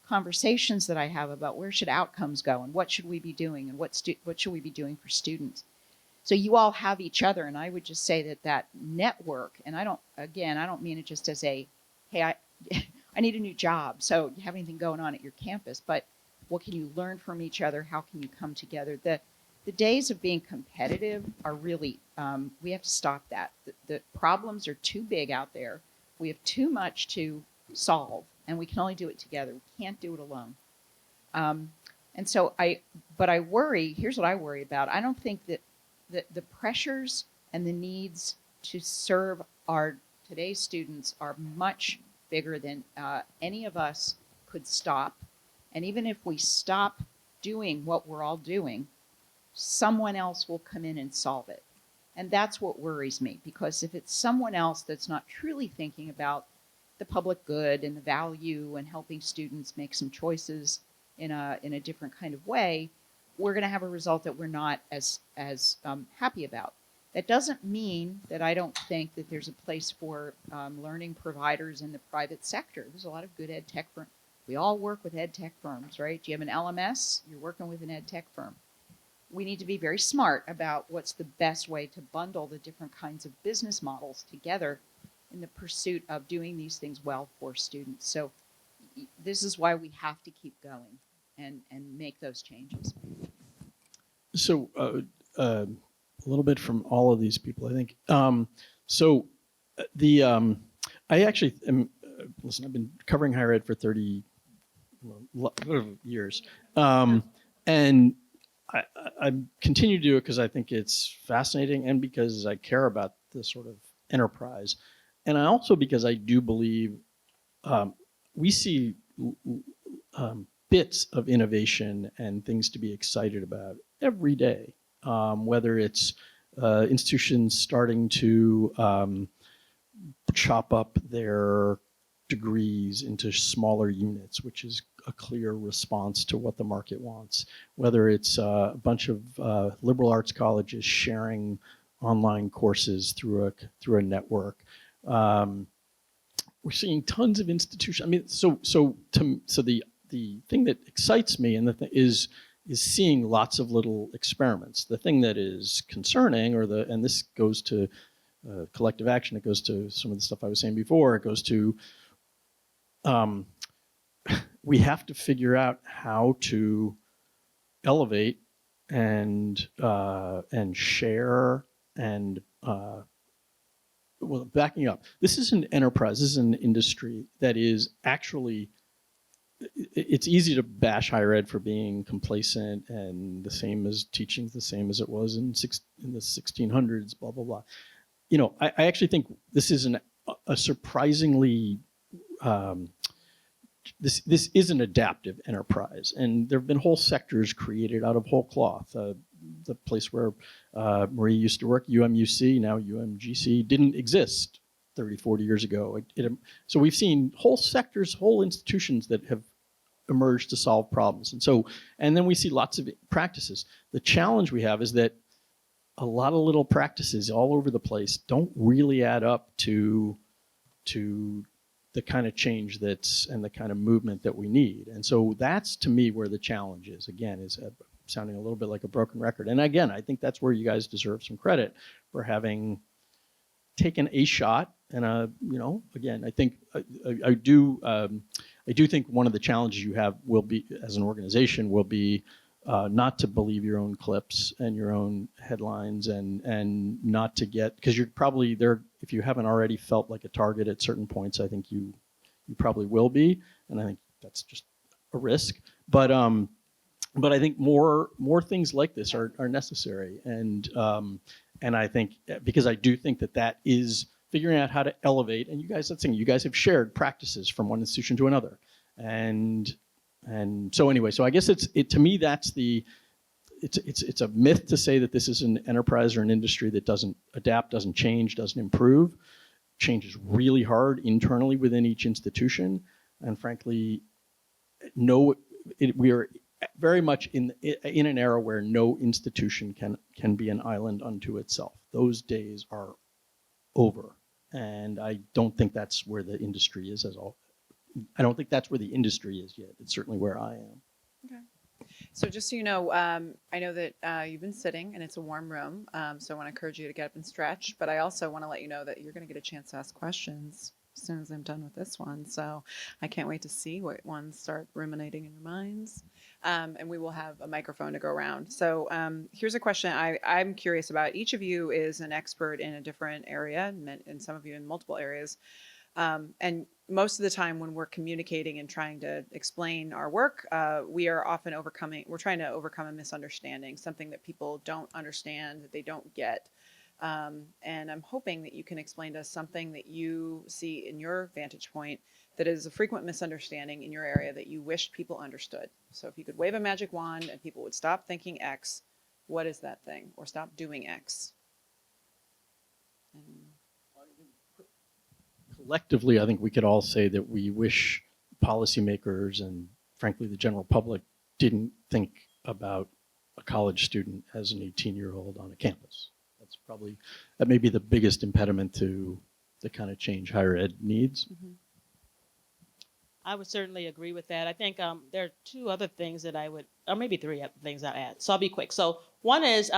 conversations that I have about where should outcomes go and what should we be doing and what should we be doing for students. So you all have each other, and I would just say that network, and I don't mean it just as a, hey, I need a new job, so you have anything going on at your campus, but what can you learn from each other? How can you come together? The days of being competitive are really, we have to stop that. The problems are too big out there. We have too much to solve, and we can only do it together. We can't do it alone. And so I worry, here's what I worry about. I don't think that the pressures and the needs to serve today's students are much bigger than any of us could stop. And even if we stop doing what we're all doing, someone else will come in and solve it. And that's what worries me, because if it's someone else that's not truly thinking about the public good and the value and helping students make some choices in a different kind of way, we're going to have a result that we're not as happy about. That doesn't mean that I don't think that there's a place for learning providers in the private sector. There's a lot of good ed tech firms. We all work with ed tech firms, right? Do you have an LMS? You're working with an ed tech firm. We need to be very smart about what's the best way to bundle the different kinds of business models together in the pursuit of doing these things well for students. So this is why we have to keep going and make those changes. So a little bit from all of these people, I think. I actually am, listen, I've been covering higher ed for 30 years. And I continue to do it because I think it's fascinating and because I care about this sort of enterprise. And I also because I do believe we see bits of innovation and things to be excited about every day, whether it's institutions starting to chop up their degrees into smaller units, which is a clear response to what the market wants, whether it's a bunch of liberal arts colleges sharing online courses through a network. We're seeing tons of institutions. So the thing that excites me and is seeing lots of little experiments. The thing that is concerning, and this goes to collective action, it goes to some of the stuff I was saying before, it goes to we have to figure out how to elevate and share and well, backing up. This is an enterprise. This is an industry that is actually. It's easy to bash higher ed for being complacent and the same as teaching, the same as it was in the 1600s. Blah blah blah. I actually think this is a surprisingly. This is an adaptive enterprise, and there have been whole sectors created out of whole cloth. The place where Marie used to work, UMUC, now UMGC, didn't exist 30, 40 years ago. So we've seen whole sectors, whole institutions that have emerged to solve problems. And then we see lots of practices. The challenge we have is that a lot of little practices all over the place don't really add up to the kind of change and the kind of movement that we need. And so that's, to me, where the challenge is. Again, is sounding a little bit like a broken record. And again, I think that's where you guys deserve some credit for having taken a shot And again, I think I do think one of the challenges you have will be, as an organization, will be not to believe your own clips and your own headlines, and not to get, because you're probably there, if you haven't already felt like a target at certain points, I think you probably will be, and I think that's just a risk. But I think more things like this are necessary, and I think, because I do think that is figuring out how to elevate, and you guys, that's the thing, you guys have shared practices from one institution to another, and so anyway, so I guess to me that's it's a myth to say that this is an enterprise or an industry that doesn't adapt, doesn't change, doesn't improve. Change is really hard internally within each institution, and frankly, we are very much in an era where no institution can be an island unto itself. Those days are over, and I don't think that's where the industry is I don't think that's where the industry is yet. It's certainly where I am. Okay. So just so you know, I know that you've been sitting and it's a warm room, so I want to encourage you to get up and stretch, but I also want to let you know that you're going to get a chance to ask questions as soon as I'm done with this one. So I can't wait to see what ones start ruminating in your minds. And we will have a microphone to go around. So here's a question I'm curious about. Each of you is an expert in a different area, and some of you in multiple areas. And most of the time when we're communicating and trying to explain our work, we are often we're trying to overcome a misunderstanding, something that people don't understand, that they don't get. And I'm hoping that you can explain to us something that you see in your vantage point that is a frequent misunderstanding in your area that you wish people understood. So if you could wave a magic wand and people would stop thinking X, what is that thing? Or stop doing X? Collectively, I think we could all say that we wish policymakers and, frankly, the general public didn't think about a college student as an 18-year-old on a campus. That may be the biggest impediment to the kind of change higher ed needs. Mm-hmm. I would certainly agree with that. I think there are two other things that or maybe three other things I'd add. So I'll be quick. So one is,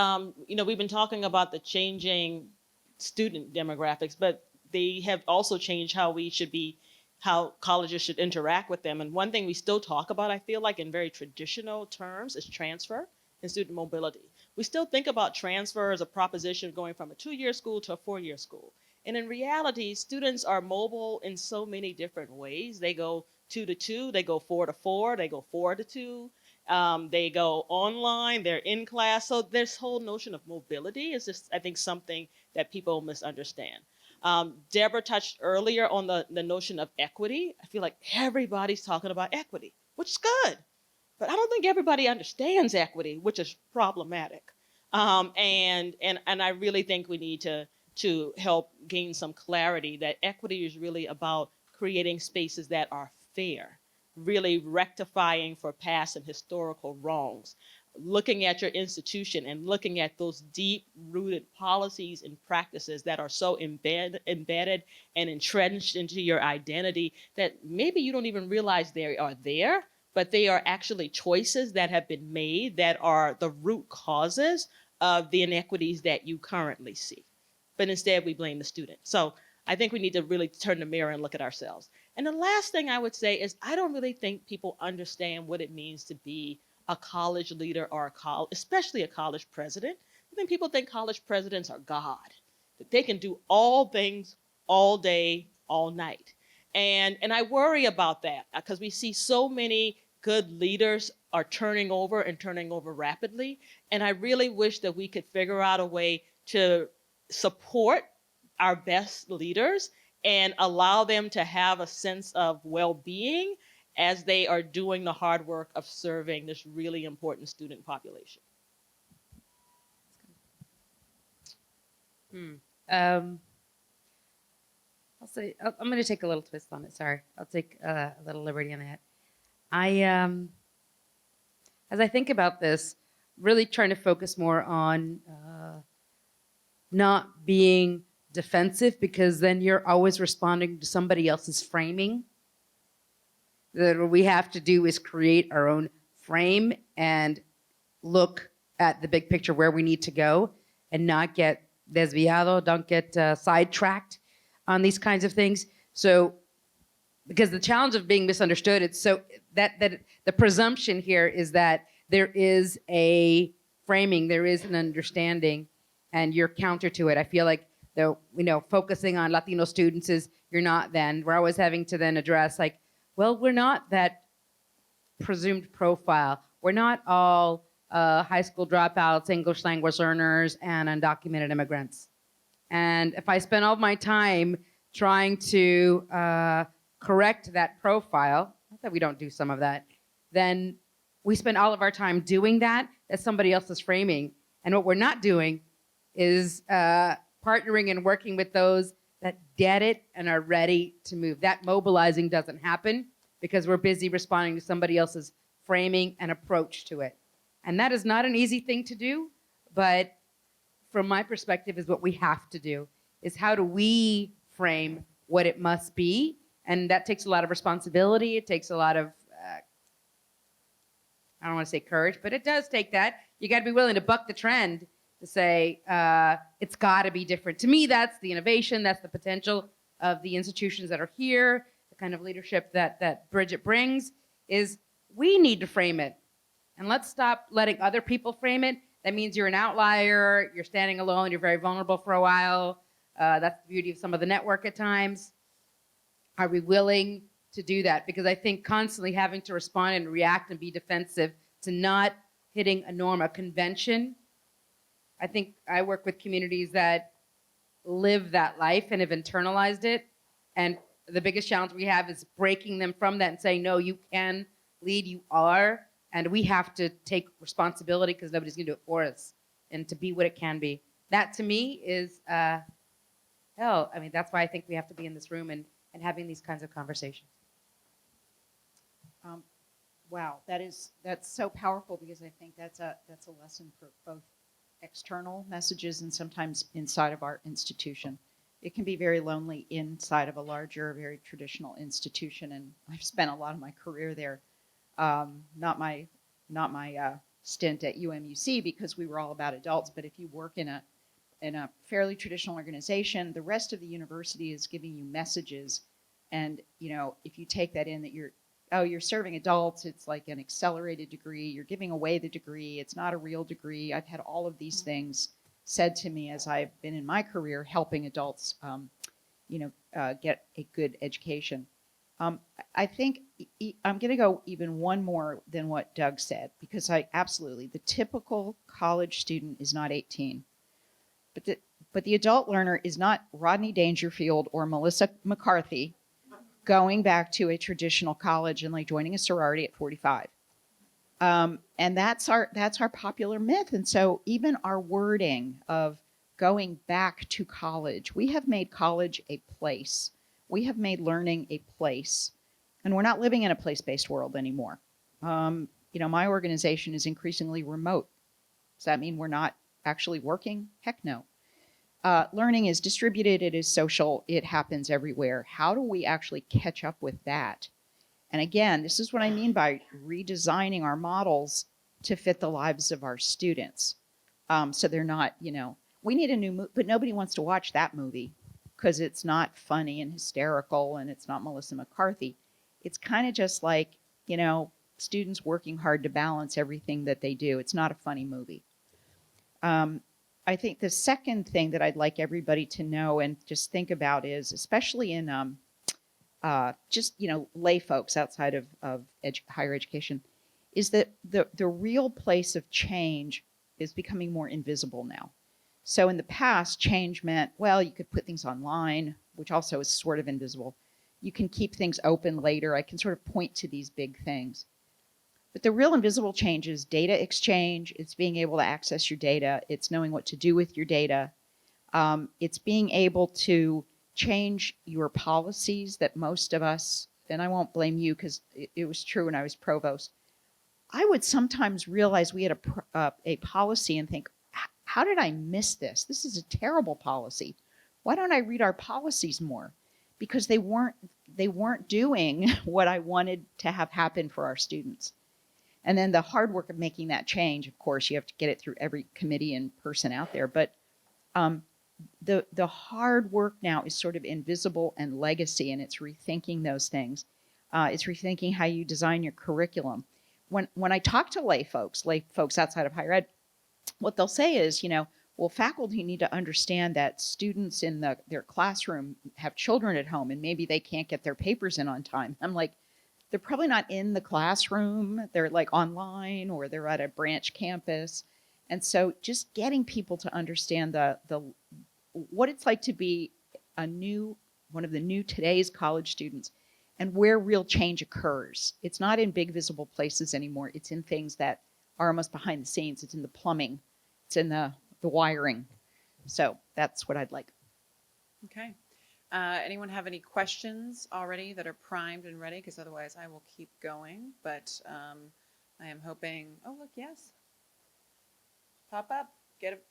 we've been talking about the changing student demographics, but they have also changed how colleges should interact with them. And one thing we still talk about, I feel like, in very traditional terms, is transfer and student mobility. We still think about transfer as a proposition going from a 2-year school to a 4-year school. And in reality, students are mobile in so many different ways. They go 2 to 2, they go 4 to 4, they go 4 to 2, they go online, they're in class. So this whole notion of mobility is just, I think, something that people misunderstand. Deborah touched earlier on the notion of equity. I feel like everybody's talking about equity, which is good, but I don't think everybody understands equity, which is problematic. And I really think we need to help gain some clarity that equity is really about creating spaces that are fair, really rectifying for past and historical wrongs, looking at your institution and looking at those deep-rooted policies and practices that are so embedded and entrenched into your identity that maybe you don't even realize they are there, but they are actually choices that have been made that are the root causes of the inequities that you currently see. But instead, we blame the student. So I think we need to really turn the mirror and look at ourselves. And the last thing I would say is I don't really think people understand what it means to be a college leader or especially a college president. I think people think college presidents are God, that they can do all things all day, all night. And I worry about that because we see so many good leaders are turning over rapidly. And I really wish that we could figure out a way to support our best leaders and allow them to have a sense of well-being as they are doing the hard work of serving this really important student population. I'll say, I'm going to take a little twist on it. Sorry. I'll take a little liberty on that. As I think about this, really trying to focus more on not being defensive, because then you're always responding to somebody else's framing. That what we have to do is create our own frame and look at the big picture where we need to go and not get desviado, don't get sidetracked on these kinds of things. So, because the challenge of being misunderstood, it's so that the presumption here is that there is a framing, there is an understanding, and you're counter to it. I feel like focusing on Latino students is you're not then. We're always having to then address like, well, we're not that presumed profile. We're not all high school dropouts, English language learners, and undocumented immigrants. And if I spend all my time trying to correct that profile, not that we don't do some of that, then we spend all of our time doing that as somebody else's framing. And what we're not doing is partnering and working with those that get it and are ready to move. That mobilizing doesn't happen because we're busy responding to somebody else's framing and approach to it. And that is not an easy thing to do, but from my perspective is what we have to do, is how do we frame what it must be? And that takes a lot of responsibility. It takes a lot of, I don't want to say courage, but it does take that. You got to be willing to buck the trend to say, it's got to be different. To me, that's the innovation, that's the potential of the institutions that are here, the kind of leadership that Bridget brings, is we need to frame it. And let's stop letting other people frame it. That means you're an outlier, you're standing alone, you're very vulnerable for a while. That's the beauty of some of the network at times. Are we willing to do that? Because I think constantly having to respond and react and be defensive to not hitting a norm, a convention. I think I work with communities that live that life and have internalized it. And the biggest challenge we have is breaking them from that and saying, no, you can lead, you are. And we have to take responsibility because nobody's going to do it for us, and to be what it can be. That to me is hell. I mean, that's why I think we have to be in this room and having these kinds of conversations. Wow, that's so powerful, because I think that's a lesson for both external messages and sometimes inside of our institution. It can be very lonely inside of a larger, very traditional institution, and I've spent a lot of my career there. Not my stint at UMUC, because we were all about adults. But if you work in a fairly traditional organization, the rest of the university is giving you messages, and if you take that in, that you're serving adults, it's like an accelerated degree. You're giving away the degree. It's not a real degree. I've had all of these things said to me as I've been in my career helping adults, get a good education. I think I'm going to go even one more than what Doug said, because the typical college student is not 18, but the adult learner is not Rodney Dangerfield or Melissa McCarthy going back to a traditional college and like joining a sorority at 45. And that's our popular myth. And so even our wording of going back to college, we have made college a place. We have made learning a place, and we're not living in a place-based world anymore. My organization is increasingly remote. Does that mean we're not actually working? Heck no. Learning is distributed, it is social, it happens everywhere. How do we actually catch up with that? And again, this is what I mean by redesigning our models to fit the lives of our students. So they're not, we need a new movie, but nobody wants to watch that movie because it's not funny and hysterical and it's not Melissa McCarthy. It's kind of just like, students working hard to balance everything that they do. It's not a funny movie. I think the second thing that I'd like everybody to know and just think about is, especially in lay folks outside of higher education, is that the real place of change is becoming more invisible now. So in the past, change meant, well, you could put things online, which also is sort of invisible. You can keep things open later. I can sort of point to these big things. But the real invisible change is data exchange. It's being able to access your data. It's knowing what to do with your data. It's being able to change your policies that most of us, and I won't blame you because it was true when I was provost, I would sometimes realize we had a policy and think, how did I miss this? This is a terrible policy. Why don't I read our policies more? Because they weren't doing what I wanted to have happen for our students. And then the hard work of making that change, of course, you have to get it through every committee and person out there. But the hard work now is sort of invisible and legacy, and it's rethinking those things. It's rethinking how you design your curriculum. When I talk to lay folks outside of higher ed, what they'll say is, well, faculty need to understand that students in their classroom have children at home and maybe they can't get their papers in on time. I'm like, they're probably not in the classroom. They're like online or they're at a branch campus. And so just getting people to understand the what it's like to be one of the new today's college students and where real change occurs. It's not in big visible places anymore. It's in things that are almost behind the scenes. It's in the plumbing. It's in the wiring. So that's what I'd like. Okay. Anyone have any questions already that are primed and ready? Because otherwise I will keep going. But I am hoping, oh, look, yes. Pop up, get it.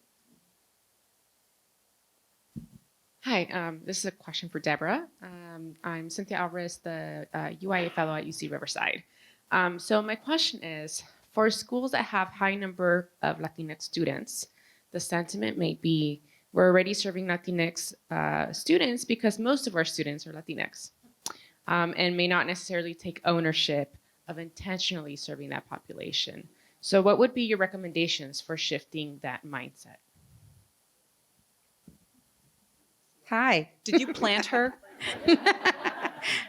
Hi, this is a question for Deborah. I'm Santiago, the UIA fellow at UC Riverside. So my question is, for schools that have high number of Latinx students, the sentiment may be, we're already serving Latinx students because most of our students are Latinx, and may not necessarily take ownership of intentionally serving that population. So what would be your recommendations for shifting that mindset? Hi. Did you plant her?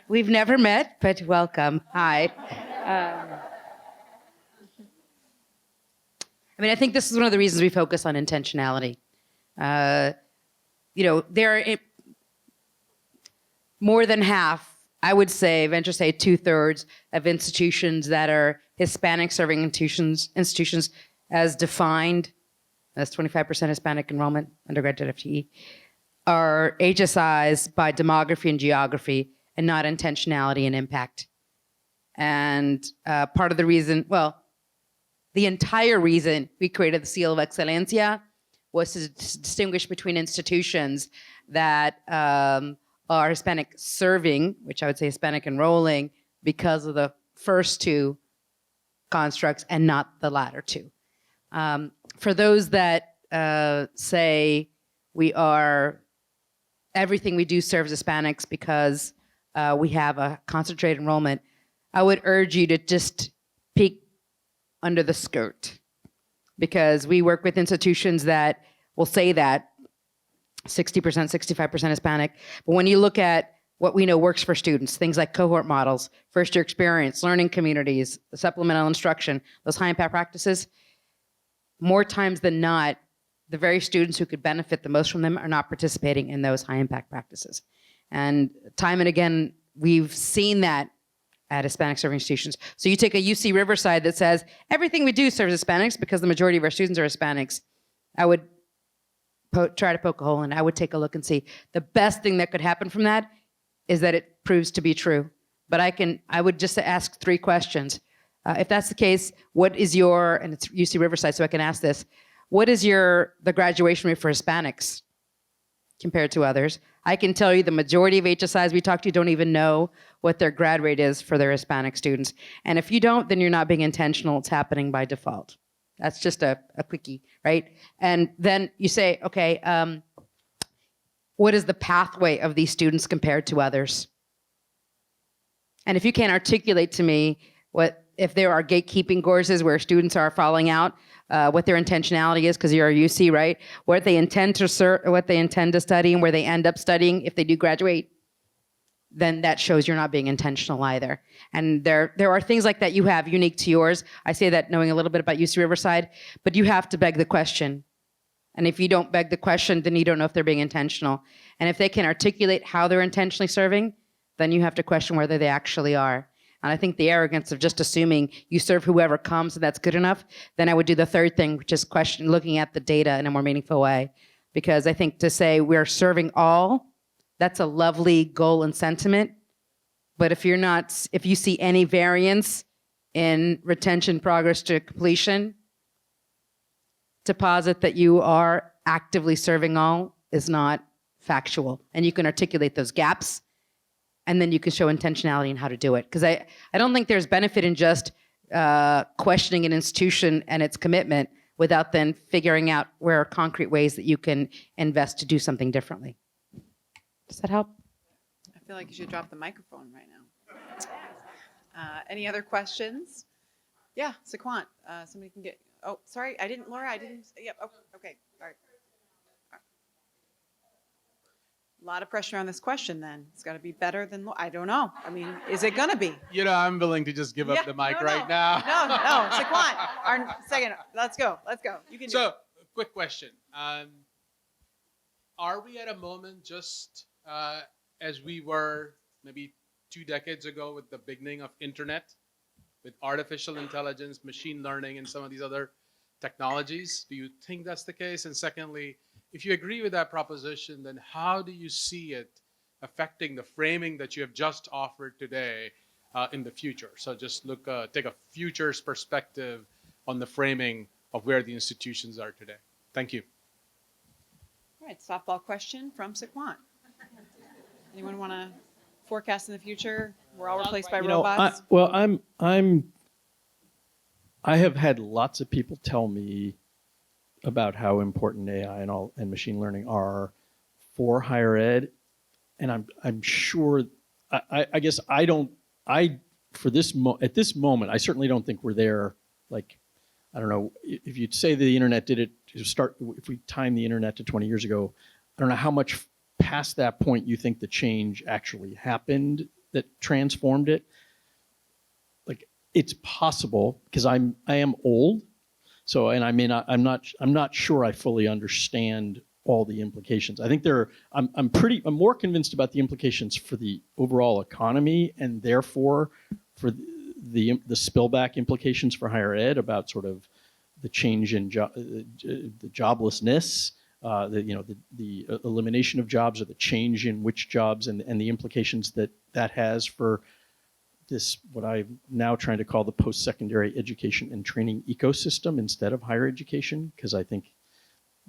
We've never met, but welcome. Hi. I think this is one of the reasons we focus on intentionality. There are more than half, I would say, venture say 2/3 of institutions that are Hispanic serving institutions as defined, as 25% Hispanic enrollment, undergraduate FTE, are HSIs by demography and geography and not intentionality and impact. And part of the reason, the entire reason we created the seal of Excelencia was to distinguish between institutions that are Hispanic serving, which I would say Hispanic enrolling, because of the first two constructs and not the latter two. For those that say we are, everything we do serves Hispanics because we have a concentrated enrollment, I would urge you to just peek under the skirt, because we work with institutions that will say that 60%, 65% Hispanic. But when you look at what we know works for students, things like cohort models, first year experience, learning communities, supplemental instruction, those high impact practices, more times than not, the very students who could benefit the most from them are not participating in those high impact practices. And time and again, we've seen that at Hispanic serving institutions. So you take a UC Riverside that says, everything we do serves Hispanics because the majority of our students are Hispanics. I would try to poke a hole in it. I would take a look and see. The best thing that could happen from that is that it proves to be true. But I would just ask 3 questions. If that's the case, what is and it's UC Riverside, so I can ask this, what is the graduation rate for Hispanics compared to others? I can tell you the majority of HSIs we talk to don't even know what their grad rate is for their Hispanic students. And if you don't, then you're not being intentional. It's happening by default. That's just a quickie, right? And then you say, okay, what is the pathway of these students compared to others? And if you can't articulate to me if there are gatekeeping courses where students are falling out, what their intentionality is, because you're a UC, right? What they intend to study and where they end up studying if they do graduate, then that shows you're not being intentional either. And there are things like that you have unique to yours. I say that knowing a little bit about UC Riverside, but you have to beg the question. And if you don't beg the question, then you don't know if they're being intentional. And if they can articulate how they're intentionally serving, then you have to question whether they actually are. And I think the arrogance of just assuming you serve whoever comes and that's good enough, then I would do the third thing, which is looking at the data in a more meaningful way. Because I think to say we're serving all, that's a lovely goal and sentiment. But if you see any variance in retention progress to completion, to posit that you are actively serving all is not factual. And you can articulate those gaps, and then you can show intentionality in how to do it. Because I don't think there's benefit in just questioning an institution and its commitment without then figuring out where are concrete ways that you can invest to do something differently. Does that help? I feel like you should drop the microphone right now. Any other questions? Yeah, Saquant. Somebody can get. Oh, sorry, I didn't, Laura. I didn't. Yep. Oh, okay. All right. A lot of pressure on this question. Then it's got to be better than. I don't know. I mean, is it gonna be? You know, I'm willing to just give up the mic right now. No, Saquant. Our second. Let's go. You can. So, quick question. Are we at a moment just as we were maybe 2 decades ago with the beginning of internet, with artificial intelligence, machine learning, and some of these other technologies? Do you think that's the case? And secondly, if you agree with that proposition, then how do you see it affecting the framing that you have just offered today in the future? So just take a futures perspective on the framing of where the institutions are today. Thank you. All right, softball question from Saquant. Anyone want to forecast in the future? We're all replaced by robots. I have had lots of people tell me about how important AI and machine learning are for higher ed, and I'm sure. I guess I don't. At this moment, I certainly don't think we're there. Like, I don't know if you'd say the internet did it to start. If we time the internet to 20 years ago, I don't know how much past that point you think the change actually happened that transformed it. Like, it's possible because I am old. So, and I mean, I'm not sure I fully understand all the implications. I think I'm more convinced about the implications for the overall economy and therefore for the spillback implications for higher ed about sort of the change in the joblessness, the elimination of jobs or the change in which jobs and the implications that has for this, what I'm now trying to call the post-secondary education and training ecosystem instead of higher education, because I think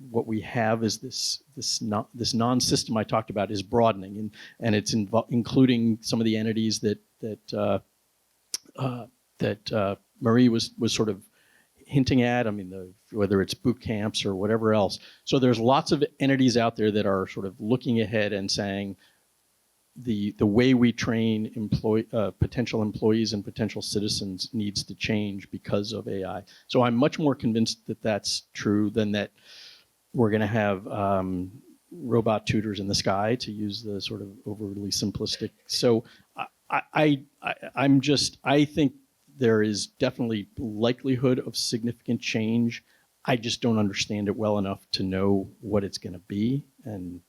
what we have is this non-system I talked about is broadening, and it's including some of the entities that Marie was sort of hinting at. I mean, whether it's boot camps or whatever else. So there's lots of entities out there that are sort of looking ahead and saying, the way we train potential employees and potential citizens needs to change because of AI. So I'm much more convinced that that's true than that we're going to have robot tutors in the sky, to use the sort of overly simplistic. So I think there is definitely likelihood of significant change. I just don't understand it well enough to know what it's going to be. And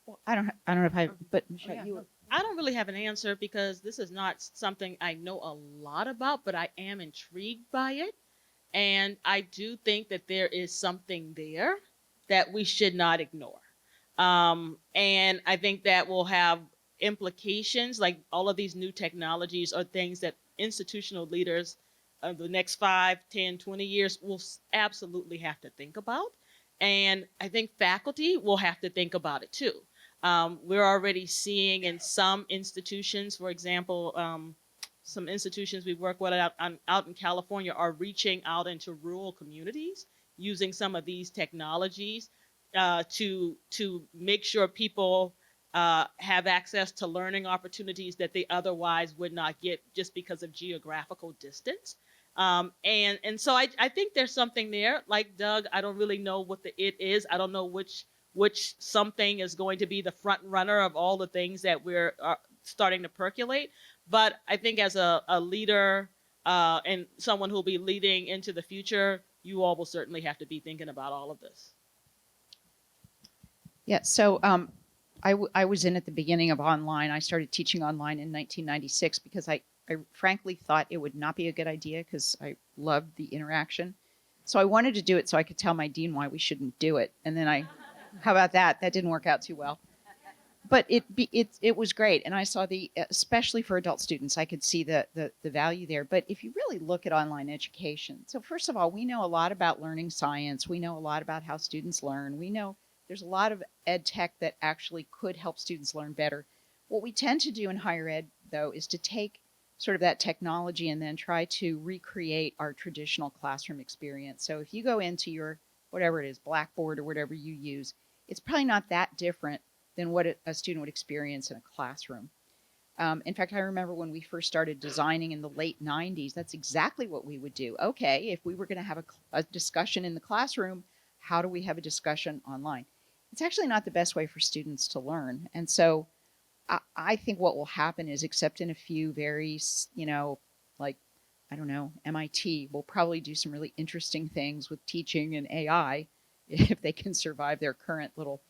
Well, I don't know if but Michelle, yeah, you. I don't really have an answer because this is not something I know a lot about, but I am intrigued by it. And I do think that there is something there that we should not ignore. And I think that will have implications, like all of these new technologies are things that institutional leaders of the next 5, 10, 20 years will absolutely have to think about. And I think faculty will have to think about it too. We're already seeing in some institutions, for example, some institutions we work with out in California are reaching out into rural communities using some of these technologies to make sure people have access to learning opportunities that they otherwise would not get just because of geographical distance. And so I think there's something there. Like Doug, I don't really know what the it is. I don't know which something is going to be the front runner of all the things that we're starting to percolate. But I think as a leader and someone who'll be leading into the future, you all will certainly have to be thinking about all of this. Yeah, so I was in at the beginning of online. I started teaching online in 1996 because I frankly thought it would not be a good idea because I loved the interaction. So I wanted to do it so I could tell my dean why we shouldn't do it. And then how about that? That didn't work out too well. But it was great. And I saw especially for adult students, I could see the value there. But if you really look at online education, so first of all, we know a lot about learning science. We know a lot about how students learn. We know there's a lot of ed tech that actually could help students learn better. What we tend to do in higher ed, though, is to take sort of that technology and then try to recreate our traditional classroom experience. So if you go into your, whatever it is, Blackboard or whatever you use, it's probably not that different than what a student would experience in a classroom. In fact, I remember when we first started designing in the late 90s, that's exactly what we would do. Okay, if we were going to have a discussion in the classroom, how do we have a discussion online? It's actually not the best way for students to learn. And so I think what will happen is, except in a few very, like, I don't know, MIT will probably do some really interesting things with teaching and AI if they can survive their current little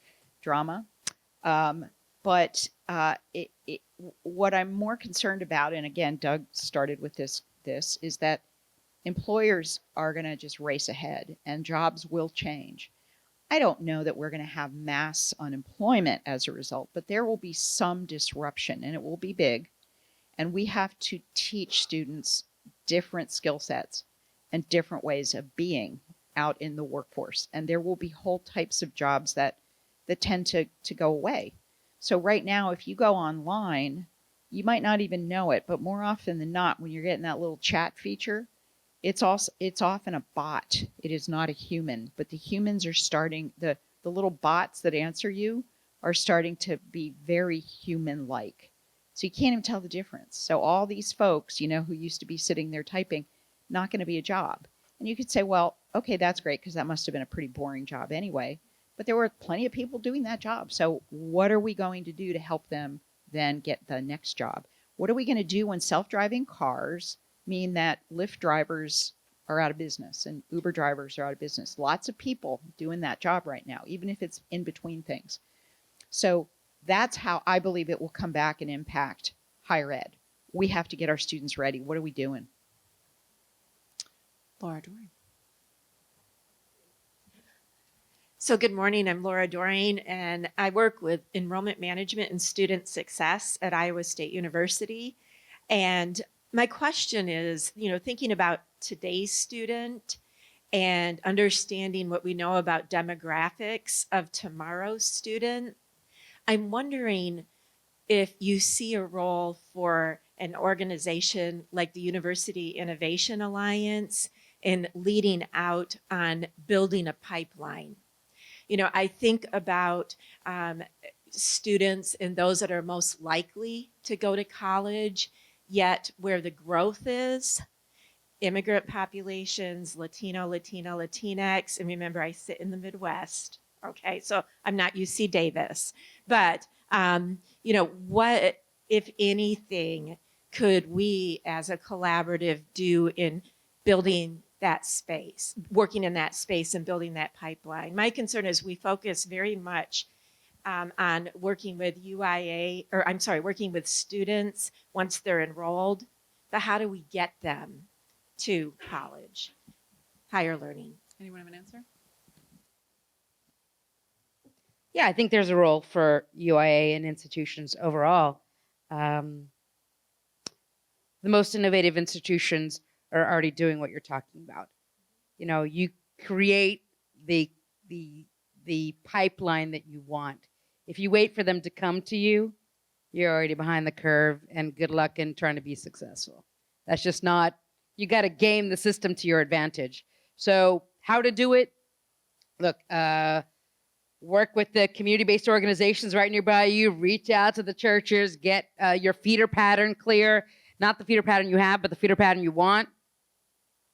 drama. But what I'm more concerned about, and again, Doug started with this is that employers are going to just race ahead and jobs will change. I don't know that we're going to have mass unemployment as a result, but there will be some disruption and it will be big. And we have to teach students different skill sets and different ways of being out in the workforce. And there will be whole types of jobs that tend to go away. So right now, if you go online, you might not even know it, but more often than not, when you're getting that little chat feature, it's often a bot. It is not a human, but the humans are starting, the little bots that answer you are starting to be very human-like. So you can't even tell the difference. So all these folks, who used to be sitting there typing, not going to be a job. And you could say, well, okay, that's great, because that must have been a pretty boring job anyway. But there were plenty of people doing that job. So what are we going to do to help them then get the next job? What are we going to do when self-driving cars mean that Lyft drivers are out of business and Uber drivers are out of business? Lots of people doing that job right now, even if it's in between things. So that's how I believe it will come back and impact higher ed. We have to get our students ready. What are we doing? Laura Doreen. So good morning, I'm Laura Doreen, and I work with enrollment management and student success at Iowa State University. And my question is, thinking about today's student and understanding what we know about demographics of tomorrow's student, I'm wondering if you see a role for an organization like the University Innovation Alliance in leading out on building a pipeline. I think about students and those that are most likely to go to college, yet where the growth is, immigrant populations, Latino, Latinx, and remember I sit in the Midwest, okay, so I'm not UC Davis, but what, if anything, could we as a collaborative do in building that space, working in that space and building that pipeline? My concern is we focus very much on working with working with students once they're enrolled, but how do we get them to college, higher learning? Anyone have an answer? Yeah, I think there's a role for UIA and institutions overall. The most innovative institutions are already doing what you're talking about. You create the pipeline that you want. If you wait for them to come to you, you're already behind the curve, and good luck in trying to be successful. That's just not, you got to game the system to your advantage. So how to do it? Look, work with the community-based organizations right nearby you, reach out to the churches, get your feeder pattern clear, not the feeder pattern you have, but the feeder pattern you want.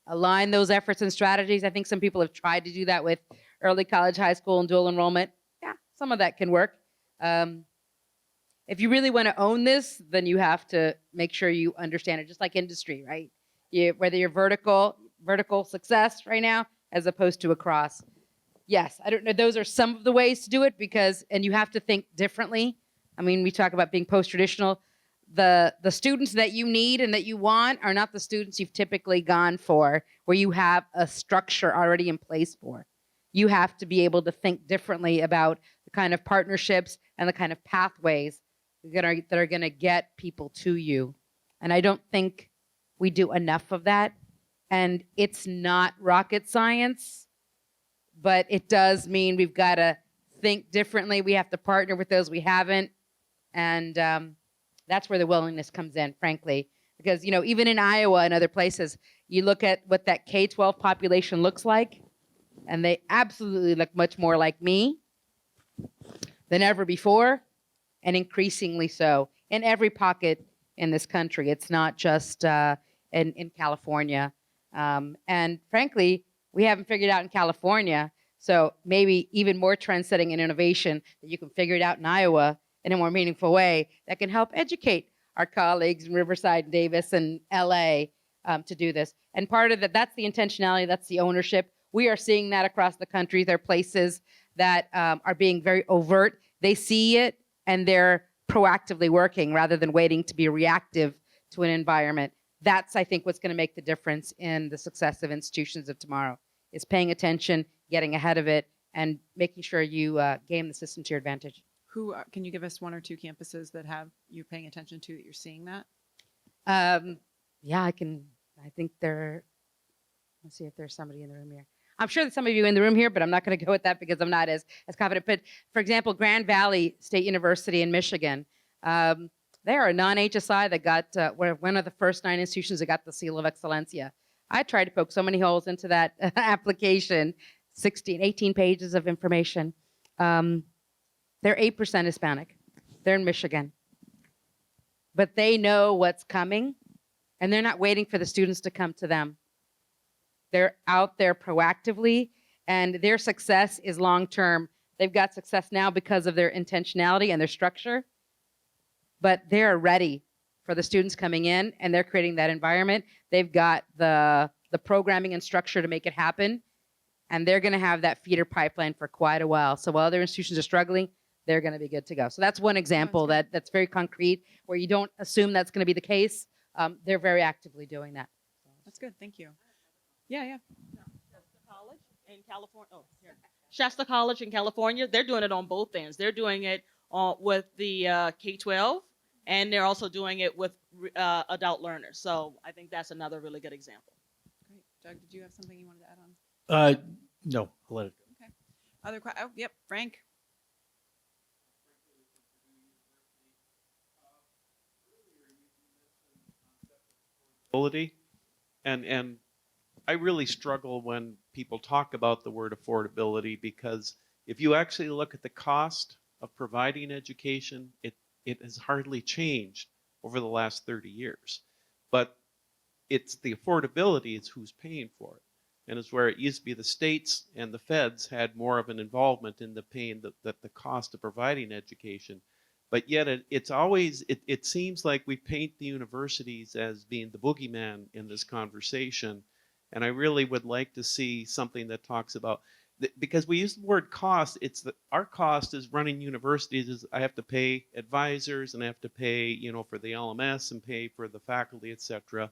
Align those efforts and strategies. I think some people have tried to do that with early college, high school, and dual enrollment. Yeah, some of that can work. If you really want to own this, then you have to make sure you understand it, just like industry, right? Whether you're vertical success right now, as opposed to across. Yes, I don't know. Those are some of the ways to do it and you have to think differently. I mean, we talk about being post-traditional. The students that you need and that you want are not the students you've typically gone for, where you have a structure already in place for. You have to be able to think differently about the kind of partnerships and the kind of pathways that are going to get people to you. And I don't think we do enough of that. And it's not rocket science, but it does mean we've got to think differently. We have to partner with those we haven't. And that's where the willingness comes in, frankly. Because, even in Iowa and other places, you look at what that K-12 population looks like, and they absolutely look much more like me than ever before, and increasingly so in every pocket in this country. It's not just in California. And frankly, we haven't figured out in California, so maybe even more trend-setting and innovation that you can figure it out in Iowa in a more meaningful way that can help educate our colleagues in Riverside, Davis, and LA to do this. And part of that's the intentionality, that's the ownership. We are seeing that across the country. There are places that are being very overt. They see it and they're proactively working rather than waiting to be reactive to an environment. That's, I think, what's going to make the difference in the success of institutions of tomorrow, is paying attention, getting ahead of it, and making sure you game the system to your advantage. Who can you give us one or two campuses that have you paying attention to that you're seeing that? Yeah, I can. I think let's see if there's somebody in the room here. I'm sure there's some of you in the room here, but I'm not going to go with that because I'm not as confident. But for example, Grand Valley State University in Michigan, they are a non-HSI that got one of the first 9 institutions that got the seal of Excelencia. I tried to poke so many holes into that application, 18 pages of information. They're 8% Hispanic. They're in Michigan. But they know what's coming, and they're not waiting for the students to come to them. They're out there proactively, and their success is long-term. They've got success now because of their intentionality and their structure, but they're ready for the students coming in, and they're creating that environment. They've got the programming and structure to make it happen, and they're going to have that feeder pipeline for quite a while. So while other institutions are struggling, they're going to be good to go. So that's one example that's very concrete, where you don't assume that's going to be the case. They're very actively doing that. That's good. Thank you. Yeah. Shasta College in California. Oh, here. Shasta College in California. They're doing it on both ends. They're doing it with the K-12, and they're also doing it with adult learners. So I think that's another really good example. Great. Doug, did you have something you wanted to add on? No, I'll let it go. Okay. Other questions? Oh, yep. Frank. And I really struggle when people talk about the word affordability, because if you actually look at the cost of providing education, it has hardly changed over the last 30 years. But it's the affordability is who's paying for it. And it's where it used to be the states and the feds had more of an involvement in the paying the cost of providing education. But yet it seems like we paint the universities as being the boogeyman in this conversation. And I really would like to see something that talks about, because we use the word cost, our cost is running universities is I have to pay advisors and I have to pay, for the LMS and pay for the faculty, etc.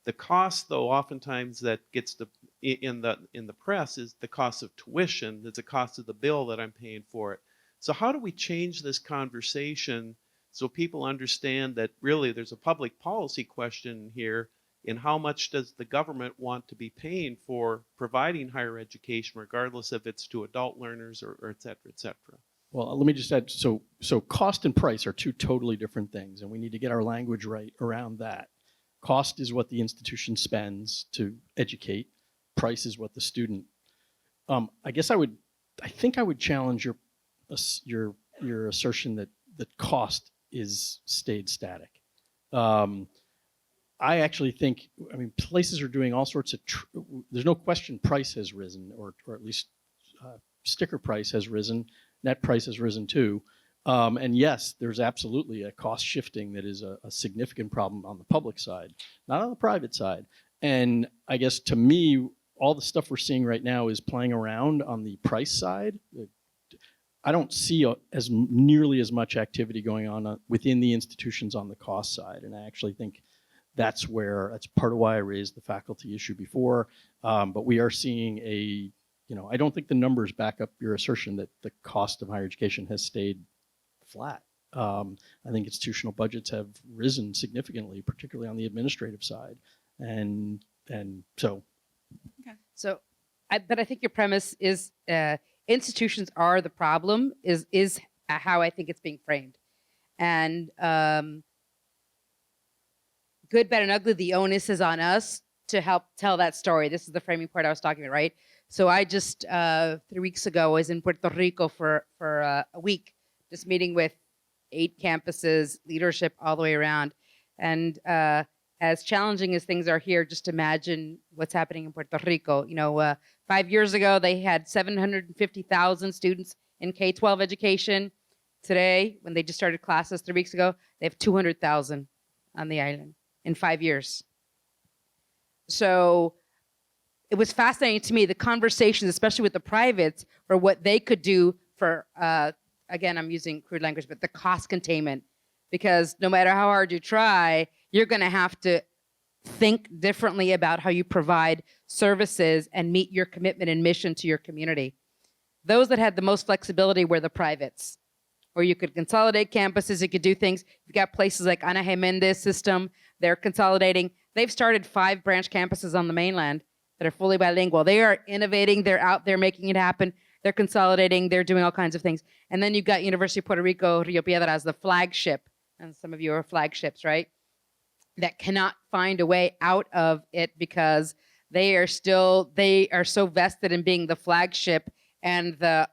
The cost, though, oftentimes that gets in the press is the cost of tuition. That's the cost of the bill that I'm paying for it. So how do we change this conversation so people understand that really there's a public policy question here in how much does the government want to be paying for providing higher education, regardless if it's to adult learners or et cetera, et cetera. Well, let me just add, so cost and price are two totally different things, and we need to get our language right around that. Cost is what the institution spends to educate. Price is what the student. I think I would challenge your assertion that cost is stayed static. I actually think, places are doing all sorts of, there's no question price has risen, or at least sticker price has risen, net price has risen too. And yes, there's absolutely a cost shifting that is a significant problem on the public side, not on the private side. And I guess to me, all the stuff we're seeing right now is playing around on the price side. I don't see nearly as much activity going on within the institutions on the cost side. And I actually think that's part of why I raised the faculty issue before. But we are seeing I don't think the numbers back up your assertion that the cost of higher education has stayed flat. I think institutional budgets have risen significantly, particularly on the administrative side. And so. Okay. But I think your premise is institutions are the problem is how I think it's being framed. And good, bad, and ugly, the onus is on us to help tell that story. This is the framing part I was talking about, right? So I just 3 weeks ago was in Puerto Rico for a week, just meeting with 8 campuses, leadership all the way around. And as challenging as things are here, just imagine what's happening in Puerto Rico. 5 years ago, they had 750,000 students in K-12 education. Today, when they just started classes 3 weeks ago, they have 200,000 on the island in 5 years. So it was fascinating to me, the conversations, especially with the privates, for what they could do for, again, I'm using crude language, but the cost containment. Because no matter how hard you try, you're going to have to think differently about how you provide services and meet your commitment and mission to your community. Those that had the most flexibility were the privates, where you could consolidate campuses, you could do things. You've got places like Ana Jiménez system, they're consolidating. They've started 5 branch campuses on the mainland that are fully bilingual. They are innovating, they're out there making it happen. They're consolidating, they're doing all kinds of things. And then you've got University of Puerto Rico, Rio Piedras, the flagship, and some of you are flagships, right? That cannot find a way out of it because they are so vested in being the flagship and the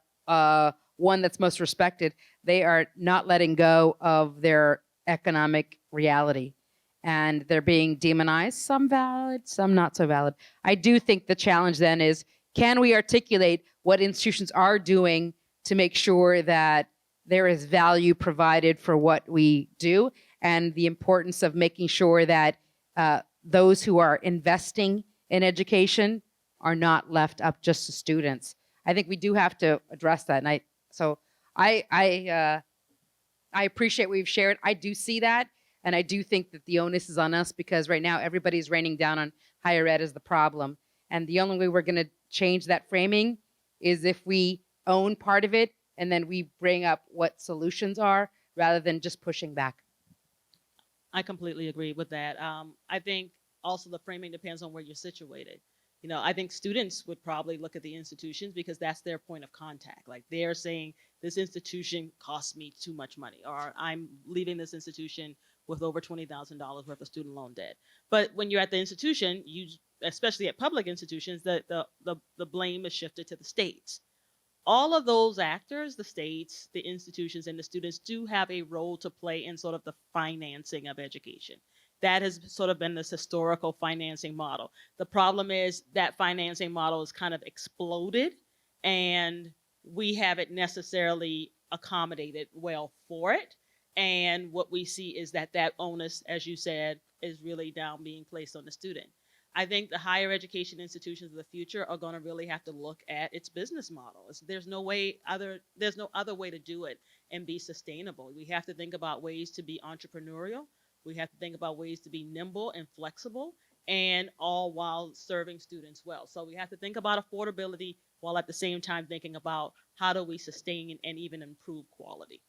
one that's most respected. They are not letting go of their economic reality. And they're being demonized, some valid, some not so valid. I do think the challenge then is, can we articulate what institutions are doing to make sure that there is value provided for what we do, and the importance of making sure that those who are investing in education are not left up just to students. I think we do have to address that. And I appreciate what you've shared. I do see that. And I do think that the onus is on us, because right now everybody's raining down on higher ed as the problem. And the only way we're going to change that framing is if we own part of it and then we bring up what solutions are rather than just pushing back. I completely agree with that. I think also the framing depends on where you're situated. I think students would probably look at the institutions because that's their point of contact. Like, they're saying this institution costs me too much money, or I'm leaving this institution with over $20,000 worth of student loan debt. But when you're at the institution, especially at public institutions, the blame is shifted to the states. All of those actors, the states, the institutions, and the students, do have a role to play in sort of the financing of education. That has sort of been this historical financing model. The problem is that financing model has kind of exploded, and we haven't necessarily accommodated well for it. And what we see is that onus, as you said, is really now being placed on the student. I think the higher education institutions of the future are going to really have to look at its business model. There's no other way to do it and be sustainable. We have to think about ways to be entrepreneurial. We have to think about ways to be nimble and flexible, and all while serving students well. So we have to think about affordability while at the same time thinking about how do we sustain and even improve quality.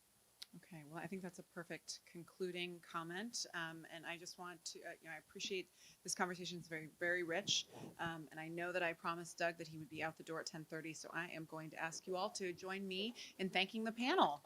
Okay, well, I think that's a perfect concluding comment. And I just want to, I appreciate this conversation. It's very, very rich. And I know that I promised Doug that he would be out the door at 10:30. So I am going to ask you all to join me in thanking the panel.